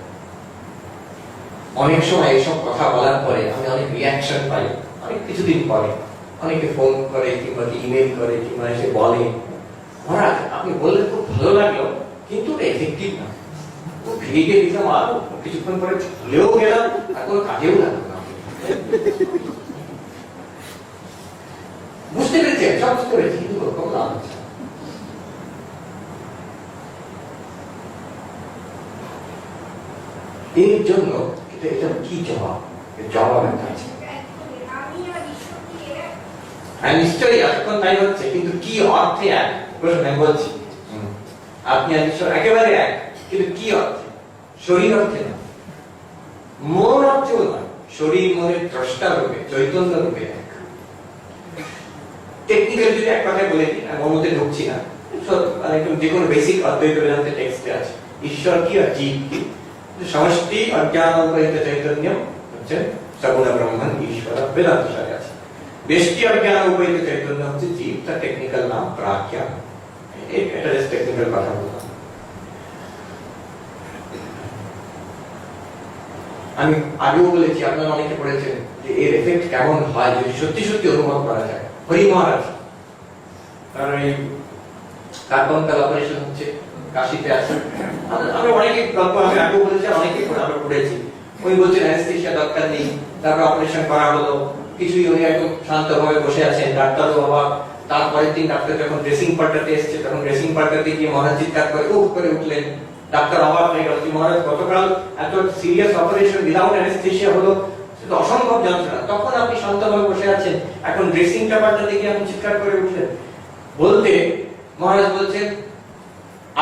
অনেক সময় এইসব কথা বলার পরে আমি অনেক রিয়াকশন পাই, অনেক কিছুদিন পরে অনেকে ফোন করে কিংবা ইমেল করে কিংবা এসে বলে, মহারাজ আপনি বললে খুব ভালো লাগলো, কিন্তু এফেক্টিভ না, ভিড়ে দিলাম আর কিছুক্ষণ পরে ভুলেও গেলাম, আর কোনো কাজেও লাগলো না। বুঝতে পেরেছি, সব বুঝতে পেরেছি, কিন্তু কোনো লাভ হচ্ছে না। এর জন্য এটা কি জবাব? জবাব একটা আছে, হ্যাঁ নিশ্চয়ই এতক্ষণ তাই হচ্ছে, কিন্তু কি অর্থে এক প্রশ্ন আমি বলছি। আপনি আর ঈশ্বর একেবারে এক, কিন্তু কি অর্থে? শরীর অর্থে না, মন অর্থেও নয়, শরীর মনের দ্রষ্টা রূপে, চৈতন্য রূপে এক। টেকনিক্যাল যদি এক কথায় বলে দিই, আমি ওর মধ্যে ঢুকছি না, যে কোনো বেসিক অদ্বৈত বেদান্তে টেক্সটে আছে, ঈশ্বর কি আর জীব কি, সমষ্টি অজ্ঞান উপহিত চৈতন্য হচ্ছে সগুণ ব্রহ্মণ ঈশ্বর, বেদান্ত সারে আছে। বেষ্টি অজ্ঞান উপহিত চৈতন্য হচ্ছে জীব, তার টেকনিক্যাল নাম প্রাজ্ঞা। এটা জাস্ট টেকনিক্যাল কথা বললাম। আমি আগেও বলেছি, আপনারা অনেকে পড়েছেন যে এর এফেক্ট কেমন হয় যদি সত্যি সত্যি অনুভব করা যায়। হরি মহারাজ কারণ এই কার্বনকাল অপারেশন হচ্ছে, কাশিতে আছে, আমরা অনেকে গল্প আমি আগেও বলেছি, অনেকে আমরা পড়েছি। উনি বলছেন অ্যানেস্থেশিয়া দরকার নেই, তারপর অপারেশন করা হলো, কিছুই উনি একদম শান্তভাবে বসে আছেন, ডাক্তারও অবাক, তারপরের দিন ডাক্তার যখন ড্রেসিং পাল্টাতে এসছে, তখন ড্রেসিং পাল্টাতে গিয়ে মহারাজ চিৎকার করে উঠ করে উঠলেন। ডাক্তার অবাক হয়ে গেল যে মহারাজ গতকাল এত সিরিয়াস অপারেশন উইদাউট অ্যানেস্থেসিয়া হলো, সেটা অসম্ভব যন্ত্রণা, তখন আপনি শান্তভাবে বসে আছেন, এখন ড্রেসিংটা পাল্টাতে গিয়ে আপনি চিৎকার করে উঠলেন। বলতে মহারাজ বলছেন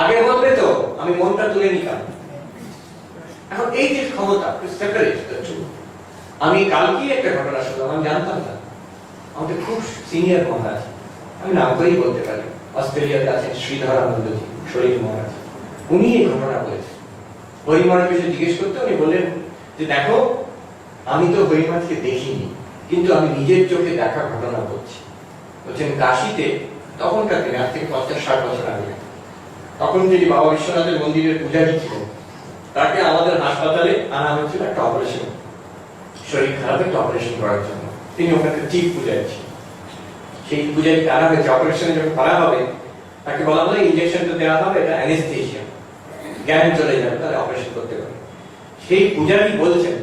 আগে বলবে তো আমি মনটা তুলে নিতাম। এখন এই যে ক্ষমতা, আমি কালকেই একটা ঘটনা শুনলাম, আমি জানতাম না, আমাদের খুব সিনিয়র মহারাজ, আমি নাম করেই বলতে পারি, অস্ট্রেলিয়াতে আছেন শ্রীধর আনন্দজি শরীর মহারাজ, উনি এই ঘটনা বলেছেন। হরিমহারাজ এসে জিজ্ঞেস করতে, উনি বললেন যে দেখো আমি তো হরিমহারাজকে দেখিনি, কিন্তু আমি নিজের চোখে দেখা ঘটনা বলছি। বলছেন কাশীতে তখনকার দিনে, আজ থেকে 50-60 বছর আগে, তখন যিনি বাবা বিশ্বনাথের মন্দিরের পূজারী ছিলেন, তাকে আমাদের হাসপাতালে আনা হয়েছিল একটা অপারেশন, শরীর খারাপ একটা অপারেশন করার জন্য। তিনি ওখানে চিফ পূজারী ছিলেন। সেই পূজারী আনা হয়েছে, অপারেশনে যখন করা হবে তাকে বলা হলো ইনজেকশনটা দেওয়া হবে, এটা অ্যানেস্থেসিয়া, জ্ঞান চলে যাবে, তাহলে অপারেশন করতে পারে। সেই পূজারী বলছেন,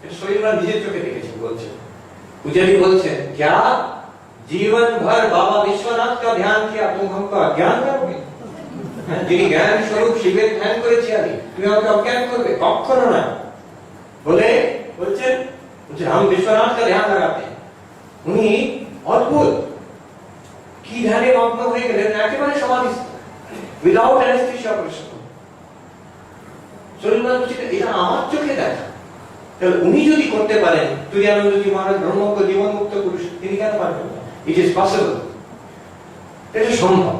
এটা শরীররা নিজের চোখে দেখেছেন, বলছেন পূজারী বলছেন क्या जीवन भर बाबा विश्वनाथ का ध्यान किया तुम हमको अज्ञान करोगे? যিনি জ্ঞান স্বরূপ শিবের ধ্যান করেছি আমি, তুমি আমাকে অজ্ঞান করবে? কখনো না। বলে বলছেন हम विश्वनाथ का ध्यान लगाते हैं। উনি অদ্ভুত কি ধ্যানে মগ্ন হয়ে গেলেন, একেবারে সমাধিস্থ, উইদাউট অ্যানেস্থেসিয়া অপারেশন। শরীরনাথ বলছে এটা আমার চোখে দেখা, তাহলে উনি যদি করতে পারেন, তুরীয়ানন্দজি মহারাজ ব্রহ্মজ্ঞ জীবন মুক্ত পুরুষ, তিনি কেন পারবেন না? ইট ইজ পসিবল, এটা সম্ভব।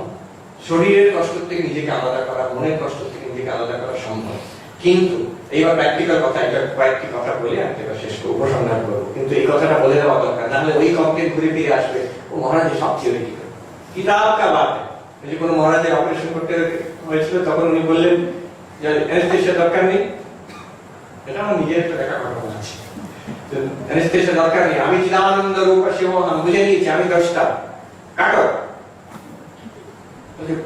শরীরের কষ্ট থেকে নিজেকে আলাদা করা, মনের কষ্ট থেকে নিজেকে আলাদা করা সম্ভব। কিন্তু এইবার প্র্যাকটিক্যাল কথা, এটা কয়েকটি কথা বলে আমি শেষ করবো, উপসংহার করবো। কিন্তু এই কথাটা বলে দেওয়া দরকার, নাহলে ওই কমপ্লেন ঘুরে ফিরে আসবে ও মহারাজের সব থিওরিটিক্যাল কিতাব কা বাত। যে কোনো মহারাজের অপারেশন করতে হয়েছিল, তখন উনি বললেন যে অ্যানেস্থেসিয়া দরকার নেই। এটা আমার নিজের একটা দেখা ঘটনা আছে, অ্যানেস্থেসিয়া দরকার নেই, আমি চিদানন্দ রূপ শিবহং বুঝে নিয়েছি, আমি দশটা কাটো।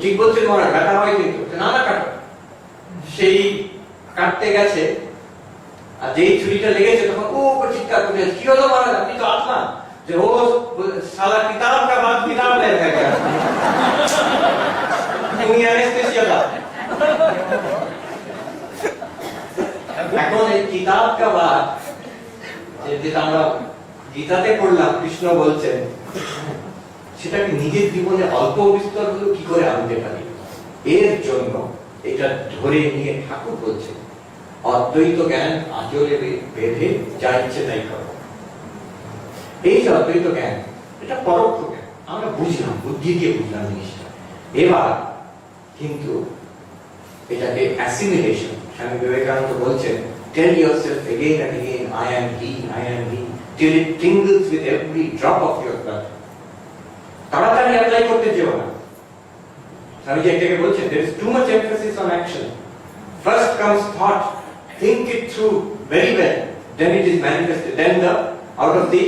ঠিক বলছেন মহারাজ, ব্যথা হয় কিন্তু, না না কাটো। সেই কাটতে গেছে, আর যেই ছুরিটা লেগেছে তখন ও চিৎকার করে, কি হলো মহারাজ, আপনি তো আত্মা। যে ও সালা কিতাব কা বাত কিতাব লে গয়া, তুমি অ্যানেস্থেসিয়া দাও। এখন এই কিতাব কা বাত যেটা আমরা গীতাতে পড়লাম, কৃষ্ণ বলছেন, সেটাকে নিজের জীবনে অল্প বিস্তর হলেও কি করে আনতে পারি, এর জন্য এটা ধরে নিয়ে ঠাকুর বলছেন অদ্বৈত জ্ঞান আঁচলে বেঁধে যা ইচ্ছে তাই করো। এই যে অদ্বৈত জ্ঞান, এটা পরোক্ষ জ্ঞান, আমরা বুঝলাম, বুদ্ধি দিয়ে বুঝলাম জিনিসটা। এবার কিন্তু এটাকে অ্যাসিমিলেশন, স্বামী বিবেকানন্দ বলছেন টেল yourself again and again I am he, I am he, till it tingles with every drop of your blood. তাড়াতাড়ি অ্যাপ্লাই করতে যেও না। স্বামীজি একটাকে বলছেন there is too much emphasis on action. First comes thought, think it through very well, then it is manifested, then the out of the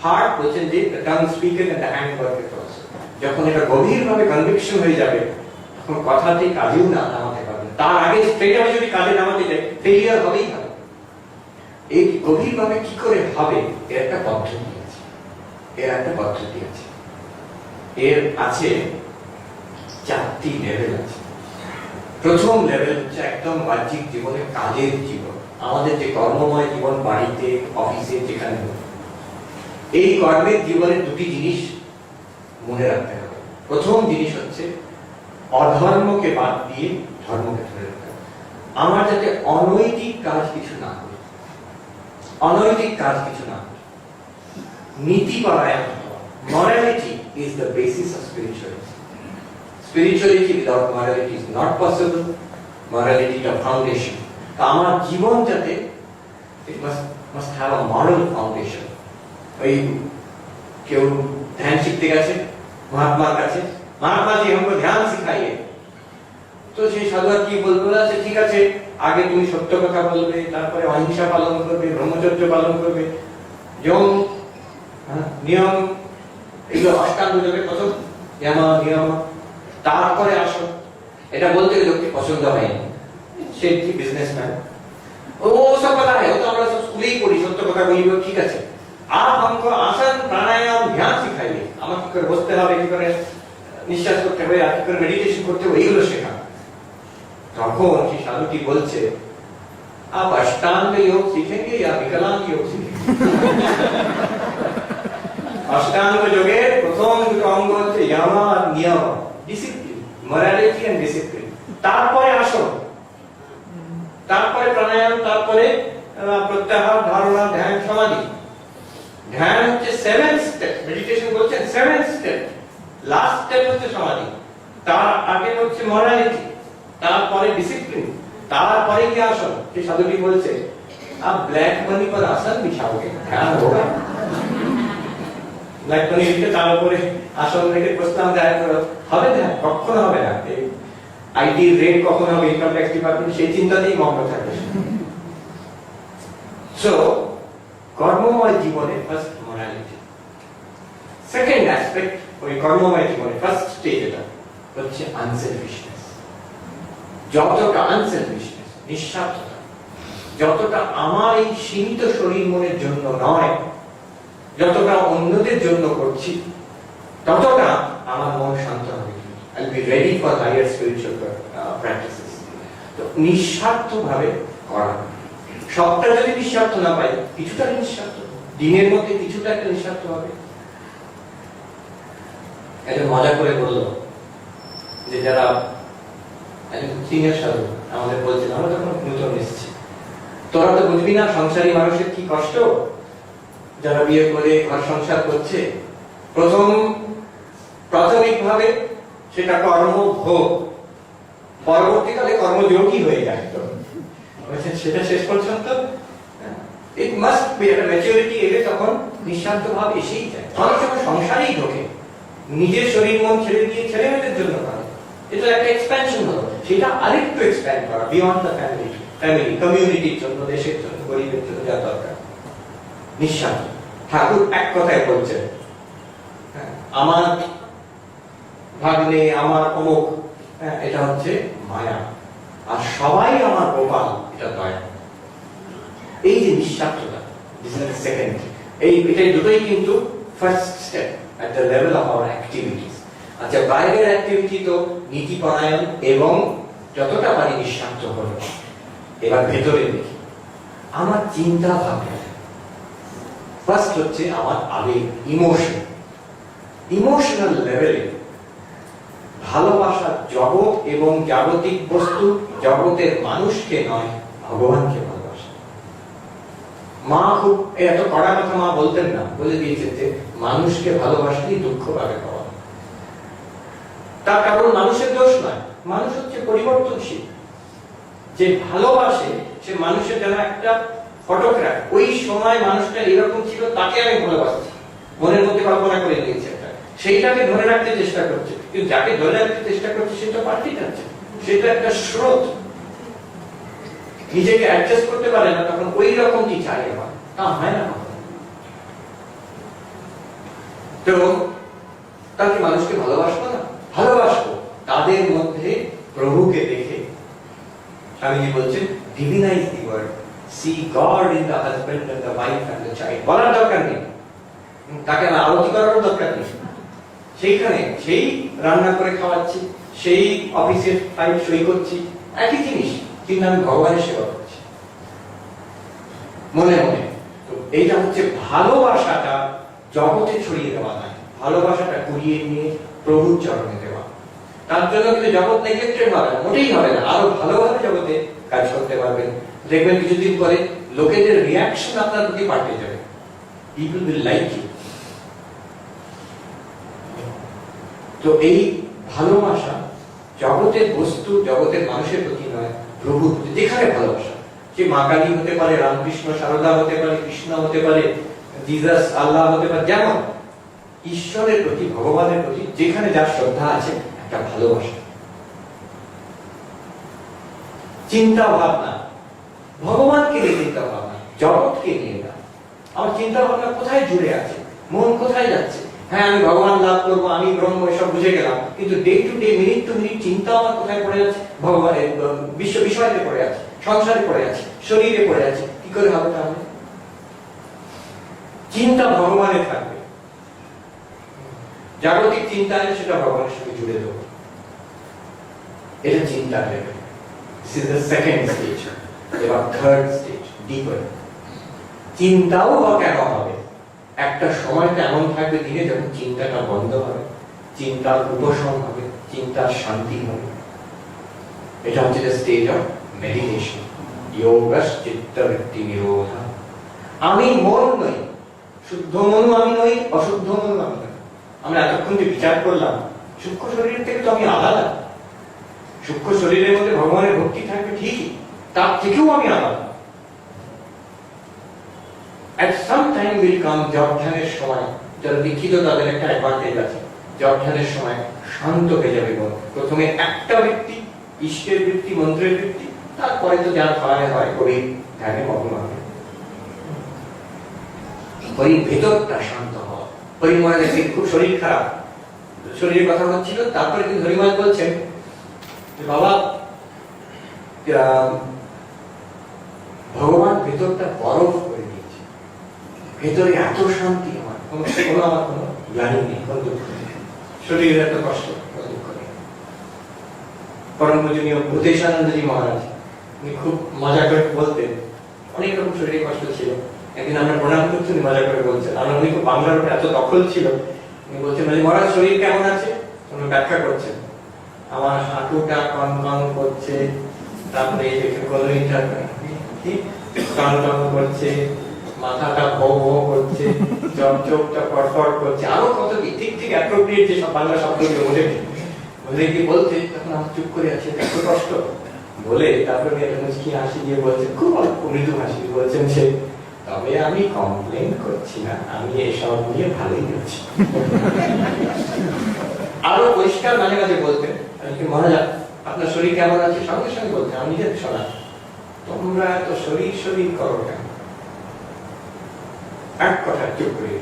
heart বলছেন যে the tongue speaketh and the hand worketh also. যখন এটা গভীরভাবে conviction হয়ে যাবে, তখন কথাটি কাজেও না নামাতে পারবে। তার আগে স্ট্রেট আওয়ে যদি কাজে নামাতে যায়, ফেলিয়ার হবেই হবে। এই গভীরভাবে কি করে হবে, এর একটা পদ্ধতি আছে, এর একটা পদ্ধতি আছে, এর আছে 4টি লেভেল আছে। প্রথম লেভেল হচ্ছে একদম বাহ্যিক জীবনে, কাজের জীবন, আমাদের যে কর্মময় জীবন, বাড়িতে, অফিসে, যেখানে হোক। এই কর্মের জীবনে দুটি জিনিস মনে রাখতে হবে। প্রথম জিনিস হচ্ছে অধর্মকে বাদ দিয়ে ধর্মকে ধরে রাখতে হবে। আমার যাতে অনৈতিক কাজ কিছু না করি, অনৈতিক কাজ কিছু না করি, নীতিপরায়ণ হওয়া। Morality is the basis of spirituality. Spirituality without morality is not possible. Morality is a foundation. আমার জীবন যাতে it must have a moral foundation. ওই কেউ ধ্যান শিখতে গেছে মহাত্মার কাছে, মহাত্মাজি हमको ধ্যান শিখাইয়ে, তো সেই সাধুরা কি বলবে, আছে ঠিক আছে, আগে তুমি সত্য কথা বলবে, তারপরে অহিংসা পালন করবে, ব্রহ্মচর্য পালন করবে, যম নিয়ম, এগুলো অষ্টাঙ্গ যোগের প্রথম নিয়ম, তারপরে আসো। এটা বলতে লোককে পছন্দ হয়নি, সে কি বিজনেসম্যান, ও সব কথা হয়, ও তো আমরা সব স্কুলেই পড়ি, সত্য কথা বলিব, ঠিক আছে, आप हमको आसन प्राणायाम ध्यान सिखाइए, আমাকে কি করে বসতে হবে, কি করে নিঃশ্বাস করতে হবে, কি করে মেডিটেশন করতে হবে, এইগুলো শেখান। তখন সেই সাধুটি বলছে, आप अष्टांग योग सीखेंगे या विकलांग योग सीखेंगे? अष्टांग योगे प्रथम দুটো অঙ্গ হচ্ছে ইয়ামা আর নিয়ম, ডিসিপ্লিন, মরালিটি এন্ড ডিসিপ্লিন। তারপরে আসন, তারপরে প্রাণায়াম, তারপরে প্রত্যাহার, ধারণা, ধ্যান, সমাধি। ধ্যান হচ্ছে 7th স্টেপ, মেডিটেশন বলছেন 7th স্টেপ, লাস্ট স্টেপ হচ্ছে সমাধি। তার আগে হচ্ছে মরালিটি, তারপরে ডিসিপ্লিন, তারপরে কি আসন। সেই সাধুটি বলছে, आप ब्लैक मनी पर आसन बिछाओगे, ध्यान होगा? ব্ল্যাক মানি লিখে তার উপরে আসন রেখে প্রস্তাব দেয়, হবে না, কখনো হবে না। আইটি রেট কখন হবে, ইনকাম ট্যাক্স ডিপার্টমেন্ট সেই চিন্তাতেই মগ্ন থাকে। সো কর্মময় জীবনে ফার্স্ট মোরালিটি, সেকেন্ড অ্যাসপেক্ট ওই কর্মময় জীবনে ফার্স্ট স্টেজ এটা হচ্ছে আনসেলফিশনেস। যতটা আনসেলফিশনেস, নিঃস্বার্থতা, যতটা আমার এই সীমিত শরীর মনের জন্য নয়, যতটা অন্যদের জন্য করছি, ততটা আমার মন শান্ত হবে। I'll be ready for higher spiritual practices. তো নিঃস্বার্থ ভাবে করা, সবটা যদি নিঃস্বার্থ না পাই, কিছুটা নিঃস্বার্থ, দিনের মধ্যে কিছুটা একটা নিঃস্বার্থ হবে। একটা মজা করে বললো যে যারা একজন সিনিয়র সাধু আমাদের বলছেন, আমরা তখন নতুন এসেছি, তোরা তো বুঝবি না সংসারী মানুষের কি কষ্ট, যারা বিয়ে করে ঘর সংসার করছে, প্রাথমিকভাবে সেটা কর্মভোগ, পরবর্তীকালে কর্মযোগী হয়ে যায়। তো সেটা শেষ পর্যন্ত ইট মাস্ট বি, একটা ম্যাচুরিটি এলে তখন নিঃস্বার্থ ভাব এসেই যায়। অনেক সময় সংসারেই ঢোকে, নিজের শরীর মন ছেড়ে দিয়ে ছেলে মেয়েদের জন্য করে, এটা একটা এক্সপ্যানশন হলো, সেটা আরেকটু এক্সপ্যান্ড করা বিয়ন্ড দ্য ফ্যামিলি, কমিউনিটির জন্য, দেশের জন্য, গরিবের জন্য যা দরকার। নিঃস্বার্থ। ঠাকুর এক কথায় বলছেন, আমার ভাগ্নে, আমার অমুক, এটা হচ্ছে মায়া, আর সবাই আমার গোপাল, এটা দয়া। এই যে নিঃস্বার্থতা, সেকেন্ড, এটাই দুটোই কিন্তু first step at the level of our activities. আচ্ছা, বাইরের অ্যাক্টিভিটি তো নীতি পরায়ণ এবং যতটা পারি নিঃস্বার্থ হলো। এবার ভেতরে দেখি আমার চিন্তা ভাবনা। ফার্স্ট হচ্ছে আমার আবেগ, ইমোশনাল লেভেলে ভালোবাসা জগৎ এবং জাগতিক বস্তু, জগতের মানুষকে নয়, ভগবানকে ভালোবাসা। মা খুব এত কড়া কথা মা বলতেন না, বলে দিয়েছেন যে মানুষকে ভালোবাসলেই দুঃখ পাবে পাওয়া। তার কারণ মানুষের দোষ নয়, মানুষ হচ্ছে পরিবর্তনশীল। যে ভালোবাসে সে মানুষের যেন একটা ফটোগ্রাফ, ওই সময় মানুষটা এরকম ছিল, তাকে আমি ভালোবাসছি, মনের মধ্যে কল্পনা করে নিয়েছি একটা, সেইটাকে ধরে রাখতে চেষ্টা করছে। কিন্তু যাকে ধরে রাখতে চেষ্টা করছে সেটা পাল্টে যাচ্ছে, সেটা একটা স্রোত, নিজেকে অ্যাডজাস্ট করতে পারে না, তখন ওই রকমই চাই আমার, তা হয় না। তো তাকে মানুষকে ভালোবাসবো না, ভালোবাসবো তাদের মধ্যে প্রভুকে দেখে। স্বামীজি বলছেন, divinise the world, see God in the husband and the wife and the child. বলার দরকার নেই, তাকে আরতি করার দরকার নেই, সেইখানে সেই রান্না করে খাওয়াচ্ছি, সেই অফিসের ফাইল সই করছি, একই জিনিস, কিন্তু আমি ভগবানের সেবা করছি মনে মনে। তো এইটা হচ্ছে ভালোবাসাটা জগতে ছড়িয়ে দেওয়া নয়, ভালোবাসাটা কুড়িয়ে নিয়ে প্রভুর চরণে দেওয়া। তার জন্য কিন্তু জগৎ নেগলেক্টেড হবে না, মোটেই হবে না, আরো ভালোভাবে জগতে কাজ করতে পারবেন। দেখবেন কিছুদিন পরে লোকেদের রিয়াকশন আপনার প্রতি পাল্টে যাবে, পিপল উইল লাইক ইউ। তো এই ভালোবাসা জগতের বস্তু, জগতের মানুষের প্রতি নয়, প্রভুর প্রতি। যেখানে ভালোবাসা, সে মা কালী হতে পারে, রামকৃষ্ণ সারদা হতে পারে, কৃষ্ণ হতে পারে, জিসাস, আল্লাহ হতে পারে, যেমন ঈশ্বরের প্রতি, ভগবানের প্রতি যেখানে যার শ্রদ্ধা আছে, একটা ভালোবাসা, চিন্তা ভাবনা, ভগবানকে নিয়ে চিন্তা ভাবনা, জগৎকে নিয়ে না। আমার চিন্তা ভাবনা কোথায় জুড়ে আছে, মন কোথায় যাচ্ছে? হ্যাঁ, আমি ভগবান লাভ করবো, আমি ব্রহ্ম, এসব বুঝে গেলাম, কিন্তু day to day, minute to minute চিন্তা আমার কোথায় পড়ে আছে? ভগবানের বিশ্ব বিষয়তে পড়ে আছে, সংসারে পড়ে আছে, শরীরে পড়ে আছে। কি করে হবে তাহলে? চিন্তা ভগবানের থাকবে, জাগতিক চিন্তা আছে সেটা ভগবানের সঙ্গে জুড়ে দেবো, এটা চিন্তা level. This is the second stage. এবার থার্ড স্টেজ, ডিপার। চিন্তাও বা কেন হবে? একটা সময়টা এমন থাকবে দিনে যখন চিন্তাটা বন্ধ হবে, চিন্তার উপশম হবে, চিন্তার শান্তি হবে। এটা হচ্ছে দ্য স্টেজ অফ মেডিটেশন, যোগস চিত্তবৃত্তি নিরোধ। আমি মন নই, শুদ্ধ মনও আমি নই, অশুদ্ধ মনও আমি নই। আমরা এতক্ষণ যে বিচার করলাম, সূক্ষ্ম শরীর থেকে তো আমি আলাদা। সূক্ষ্ম শরীরের মধ্যে ভগবানের ভক্তি থাকবে ঠিকই, তার থেকেও আমি আলাদা। At some time will come, জপ ধ্যানের সময়, যারা দীক্ষিত তাদের একটা অ্যাডভান্টেজ আছে, জপ ধ্যানের সময় শান্ত হয়ে যাবে মন। প্রথমে একটা বৃত্তি, ইষ্টের বৃত্তি, মন্ত্রের বৃত্তি, তারপরে তো যার হয় হয় গভীর ধ্যানে মগ্ন হবে। ওই ভেতরটা শান্ত হওয়া। হরিময় দেখে খুব শরীর খারাপ, শরীরের কথা হচ্ছিল, তারপরে কিন্তু হরিময় বলছেন বাবা ভগবান ভেতরটা বরফ করে দিয়েছে, ভেতরে এত শান্তি, আমার কোনো আমার কোনো জ্ঞানী নেই, কোনো দুঃখ নেই, শরীরের এত কষ্ট, কোনো দুঃখ নেই। পরম পূজনীয় ভূতেশানন্দজি মহারাজ উনি খুব মজা করে বলতেন, অনেক রকম শরীরে কষ্ট ছিল। একদিন আমরা প্রণাম করছি, উনি মজা করে বলছেন, আমরা উনি খুব বাংলার উপরে এত দখল ছিল, উনি বলছেন মহারাজ শরীর কেমন আছে? উনি ব্যাখ্যা করছেন, আমার হাঁটুটা কন কন করছে, তারপরে কলইটা কন কন করছে, মাথাটা ভৌ ভৌ করছে, চোখটা ফটফট করছে, আরো কত কি ঠিক ঠিক অ্যাপ্রোপ্রিয়েট যে সব বাংলা শব্দগুলো বলে বলে কি বলছে, তখন আমি চুপ করে আছি, এত কষ্ট বলে তারপরে কি হাসি দিয়ে বলছেন, খুব অল্প মৃদু হাসি বলছেন সে, তবে আমি কমপ্লেন করছি না, আমি এসব নিয়ে ভালোই আছি। আরো পরিষ্কার মাঝে মাঝে বলতেন, মহারাজ আপনার শরীর কেমন আছে? সঙ্গে সঙ্গে বলতেন, আমি নিজে শোনা, তোমরা এত শরীর শরীর করো কেন? এক কথা চুপ করে।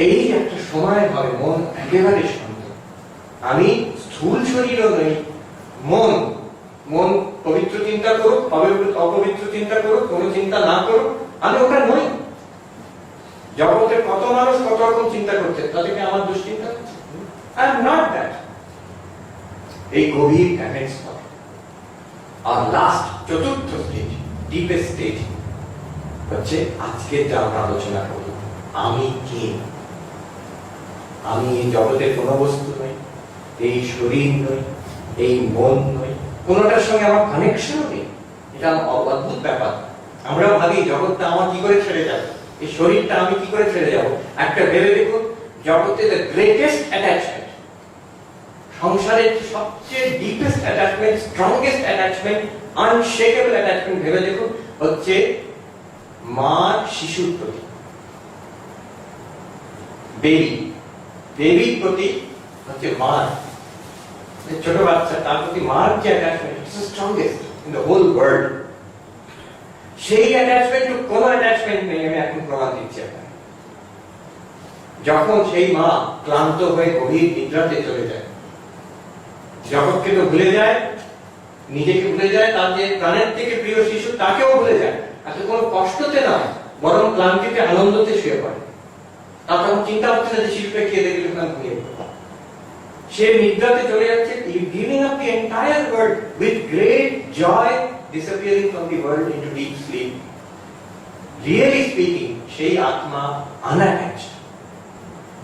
এই একটা সময় হবে মন একেবারে শান্ত। আমি স্থূল শরীরও নই, মন মন পবিত্র চিন্তা করুক, অপবিত্র চিন্তা করুক, কোনো চিন্তা না করুক, আমি ওটা নই। জগতের কত মানুষ কত রকম চিন্তা করছে, তাদেরকে আমার দুশ্চিন্তা হচ্ছে, আই এম নট দ্যাট। এই গভীর ধ্যানের স্তর। আর লাস্ট চতুর্থ স্টেজ, ডিপেস্ট স্টেজ হচ্ছে আজকে যা আমরা আলোচনা করব, আমি কে? আমি এই জগতের কোন বস্তু নই, এই শরীর নই, এই মন নই, কোনটার সঙ্গে আমার কানেকশন নেই। এটা অদ্ভুত ব্যাপার। আমরা ভাবি জগৎটা আমার কি করে ছেড়ে যাবে, এই শরীরটা আমি কি করে ছেড়ে যাব। একটা ভেবে দেখুন, জগতের গ্রেটেস্ট অ্যাটাচমেন্ট, সংসারের সবচেয়ে deepest attachment, strongest attachment, unshakeable attachment ভেবে দেখুন হচ্ছে মা শিশুর প্রতি, বেবির প্রতি হচ্ছে মা, ছোট বাচ্চা, তার প্রতি মার যে attachment it's the strongest in the whole world. সেই অ্যাটাচমেন্ট কোনো অ্যাটাচমেন্ট নেই, আমি এখন প্রমাণ দিচ্ছি আপনাকে। যখন সেই মা ক্লান্ত হয়ে গভীর নিদ্রাতে চলে যায়, জগৎকে তো ভুলে যায়, নিজেকে ভুলে যায়, তার যে প্রাণের থেকে প্রিয় শিশু তাকেও ভুলে যায়, আসলে কোনো কষ্টতে নয়, বরং ক্লান্তিতে আনন্দতে শুয়ে পড়ে। তার তখন চিন্তা হচ্ছে না যে শিশুকে খেয়ে দেখলে ঘুমিয়ে পড়ে, সে নিদ্রাতে চলে যাচ্ছে, giving up the entire world with great joy, disappearing from the world into deep sleep. Really speaking, সেই আত্মা unattached.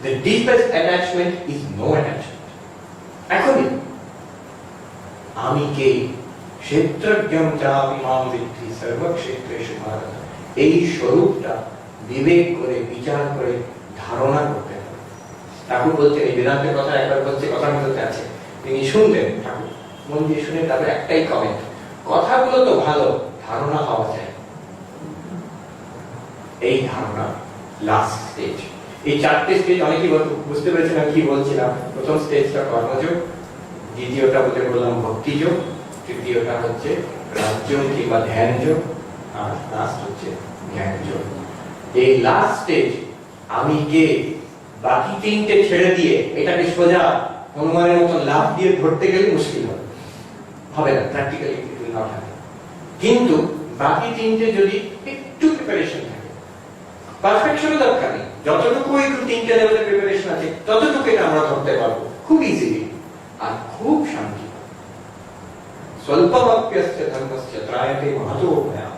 The deepest attachment is no attachment. এখনই আমি কে? ক্ষেত্রজ্ঞম চাপি মাম বিদ্ধি সর্বক্ষেত্রেষু ভারত। এই স্বরূপটা বিবেক করে, বিচার করে ধারণা করতে হবে। ঠাকুর বলছেন, এই বেদান্তের কথা একবার বলছে, কথার মধ্যে আছে, তিনি শুনলেন, ঠাকুর মন দিয়ে শুনে তারপর একটাই কমেন্ট, কথাগুলো তো ভালো, ধারণা হওয়া যায়। এই ধারণা লাস্ট স্টেজ। এই চারটে স্টেজ অনেকেই বুঝতে পেরেছেন আমি কি বলছিলাম। প্রথম স্টেজটা কর্মযোগ, দ্বিতীয়টা বলে বললাম ভক্তিযোগ, তৃতীয়টা হচ্ছে রাজযোগ কিংবা ধ্যান যোগ, আর লাস্ট হচ্ছে জ্ঞান যোগ। এই লাস্ট স্টেজ আমি কে, বাকি তিনটে ছেড়ে দিয়ে এটাকে সোজা হনুমানের মতো লাভ দিয়ে ধরতে গেলে মুশকিল হবে না, practically it will not happen. কিন্তু বাকি তিনটে যদি একটু প্রিপারেশন থাকে, পারফেকশনের দরকার নেই, যতটুকু একটু তিনটে লেভেলের প্রিপারেশন আছে ততটুকু এটা আমরা ধরতে পারবো খুব ইজিলি, আর খুব শান্তি। স্বল্পবাক্যস্য ধর্মস্য ত্রায়তে মহতো ভয়াৎ।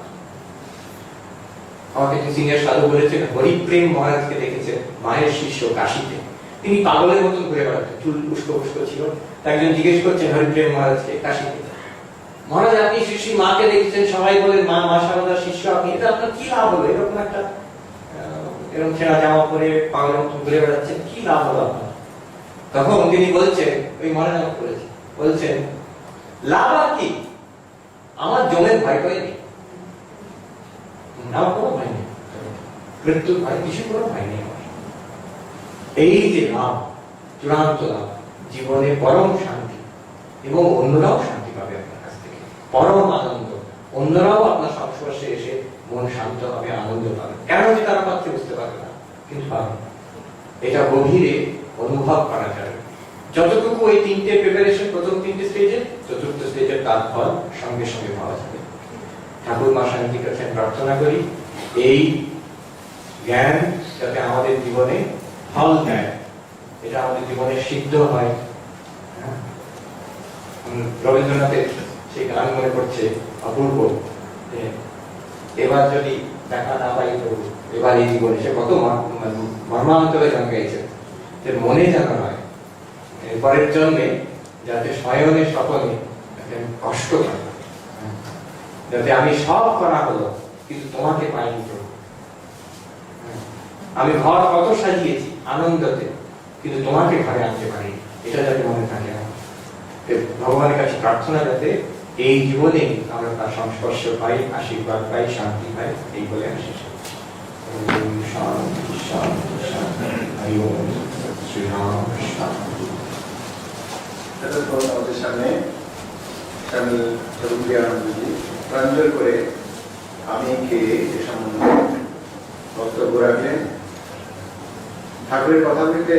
আমাকে একজন সিনিয়র সাধু বলেছেন, হরিপ্রেম মহারাজকে দেখেছেন মায়ের শিষ্য কাশীতে, তিনি পাগলের মতন ঘুরে বেড়াতেন, চুল উস্কো উস্কো ছিল। একজন জিজ্ঞেস করছেন হরিপ্রেম মহারাজকে কাশীতে, মহারাজ আপনি শ্রী মাকে দেখেছেন, সবাই বলেন মা মা শারদার শিষ্য আপনি, এটা আপনার কি লাভ হলো? এরকম একটা এরকম ছেঁড়া জামা পরে পাগলের মতন ঘুরে বেড়াচ্ছেন, কি লাভ হলো আপনার? তখন তিনি বলছেন, ওই মহারাজ বলছেন, লাভ আর কি, আমার জমের ভয় পাই নেই, আমার কোনো ভয় নেই, মৃত্যুর ভয়, কিছু কোনো ভয় নেই আমার। এই যে লাভ, চূড়ান্ত লাভ, জীবনে পরম শান্তি, এবং অন্যরাও শান্তি পাবে আপনার কাছ থেকে, পরম আনন্দ, অন্যরাও আপনার সংস্পর্শে এসে মন শান্ত হবে, আনন্দ পাবে। কেন যে তারা পাচ্ছে বুঝতে পারবে না, কিন্তু পাবে। এটা গভীরে অনুভব করা যাবে যতটুকু এই তিনটে প্রিপারেশন, প্রথম তিনটে স্টেজে, চতুর্থ স্টেজের তার ফল সঙ্গে সঙ্গে পাওয়া যাবে। ঠাকুর মা শান্তির কাছে প্রার্থনা করি এই জ্ঞান যাতে আমাদের জীবনে ফল দেয়, এটা আমাদের জীবনে সিদ্ধ হয়। রবীন্দ্রনাথের সেই গান মনে করছে অপূর্ব, এবার যদি দেখা না পাই তো এবার এই জীবনে, সে কত মর্মান্তরে গান গাইছে, যে মনে যেন হয় এরপরের জন্মে যাতে শয়নে স্বপনে কষ্ট থাকে, যাতে আমি সব করা হলো কিন্তু তোমাকে পাইনি তো, আমি ঘর কত সাজিয়েছি আনন্দতে কিন্তু তোমাকে ঘরে আনতে পারি, এটা যাতে মনে থাকে। ভগবানের কাছে প্রার্থনা যাতে এই জীবনে আমরা তার সংস্পর্শ পাই, আশীর্বাদ পাই, শান্তি পাই, এই বলে আসি। শান্তি শান্তি শান্তি, হরি ওম শ্রীরাম শান্তি। আমাদের সামনে স্বামী রবীন্দ্রানন্দজি প্রাঞ্জল করে আমি কে এ সম্বন্ধে বক্তব্য রাখলেন। ঠাকুরের কথা বলতে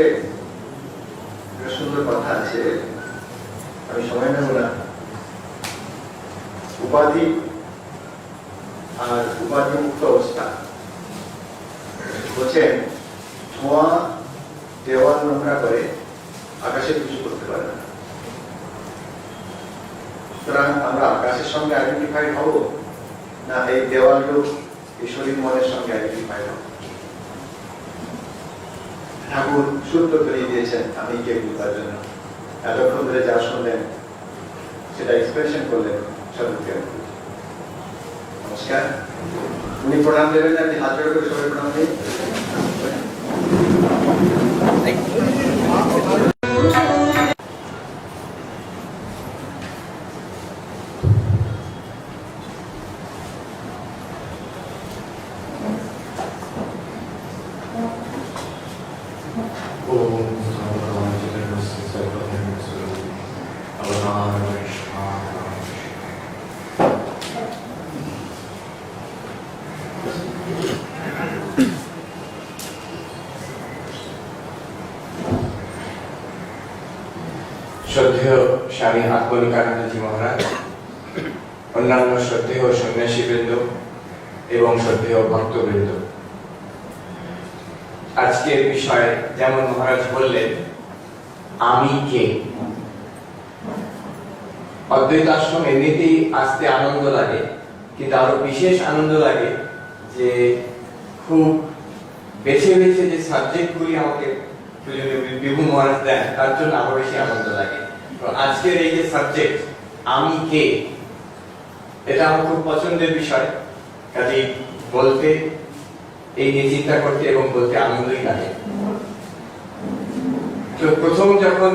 একটা সুন্দর কথা আছে, আমি সময় নেব না। উপাধি আর উপাধি মুক্ত অবস্থা বলছেন, ধোঁয়া দেওয়াল নোংরা করে আকাশে কিছু করতে পারে না। সুতরাং আমরা আকাশের সঙ্গে আইডেন্টিফাইড হব না এই দেওয়ালগুলো এই শরীর মনের সঙ্গে আইডেন্টিফাইড হব? ঠাকুর সূত্র তৈরি দিয়েছেন আমি কে বুঝবার জন্য। এতক্ষণ ধরে যা শুনলেন সেটা এক্সপ্রেশন করলেন সদুকে। নমস্কার। উনি প্রণাম দেবেন, আপনি হাত জোড় করে সবাই প্রণাম দিন। শ্রদ্ধেয় স্বামী আত্মনিকানন্দজি মহারাজ, অন্যান্য শ্রদ্ধেয় সন্ন্যাসীবৃন্দ এবং শ্রদ্ধেয় ভক্তবৃন্দ, আজকের বিষয় যেমন মহারাজ বললেন আমি কে। অদ্বৈত আশ্রম এমনিতেই আসতে আনন্দ লাগে, কিন্তু আরো বিশেষ আনন্দ লাগে যে খুব বেছে বেছে যে সাবজেক্ট গুলি আমাকে বিভু মহারাজ দেন, তার জন্য আরো বেশি আনন্দ লাগে। আজকের এই যে সাবজেক্ট আমি কে, এটা আমার খুব পছন্দের বিষয়, কাজে বলতে এই নিয়ে চিন্তা করতে এবং বলতে আনন্দই লাগে। তো প্রথম যখন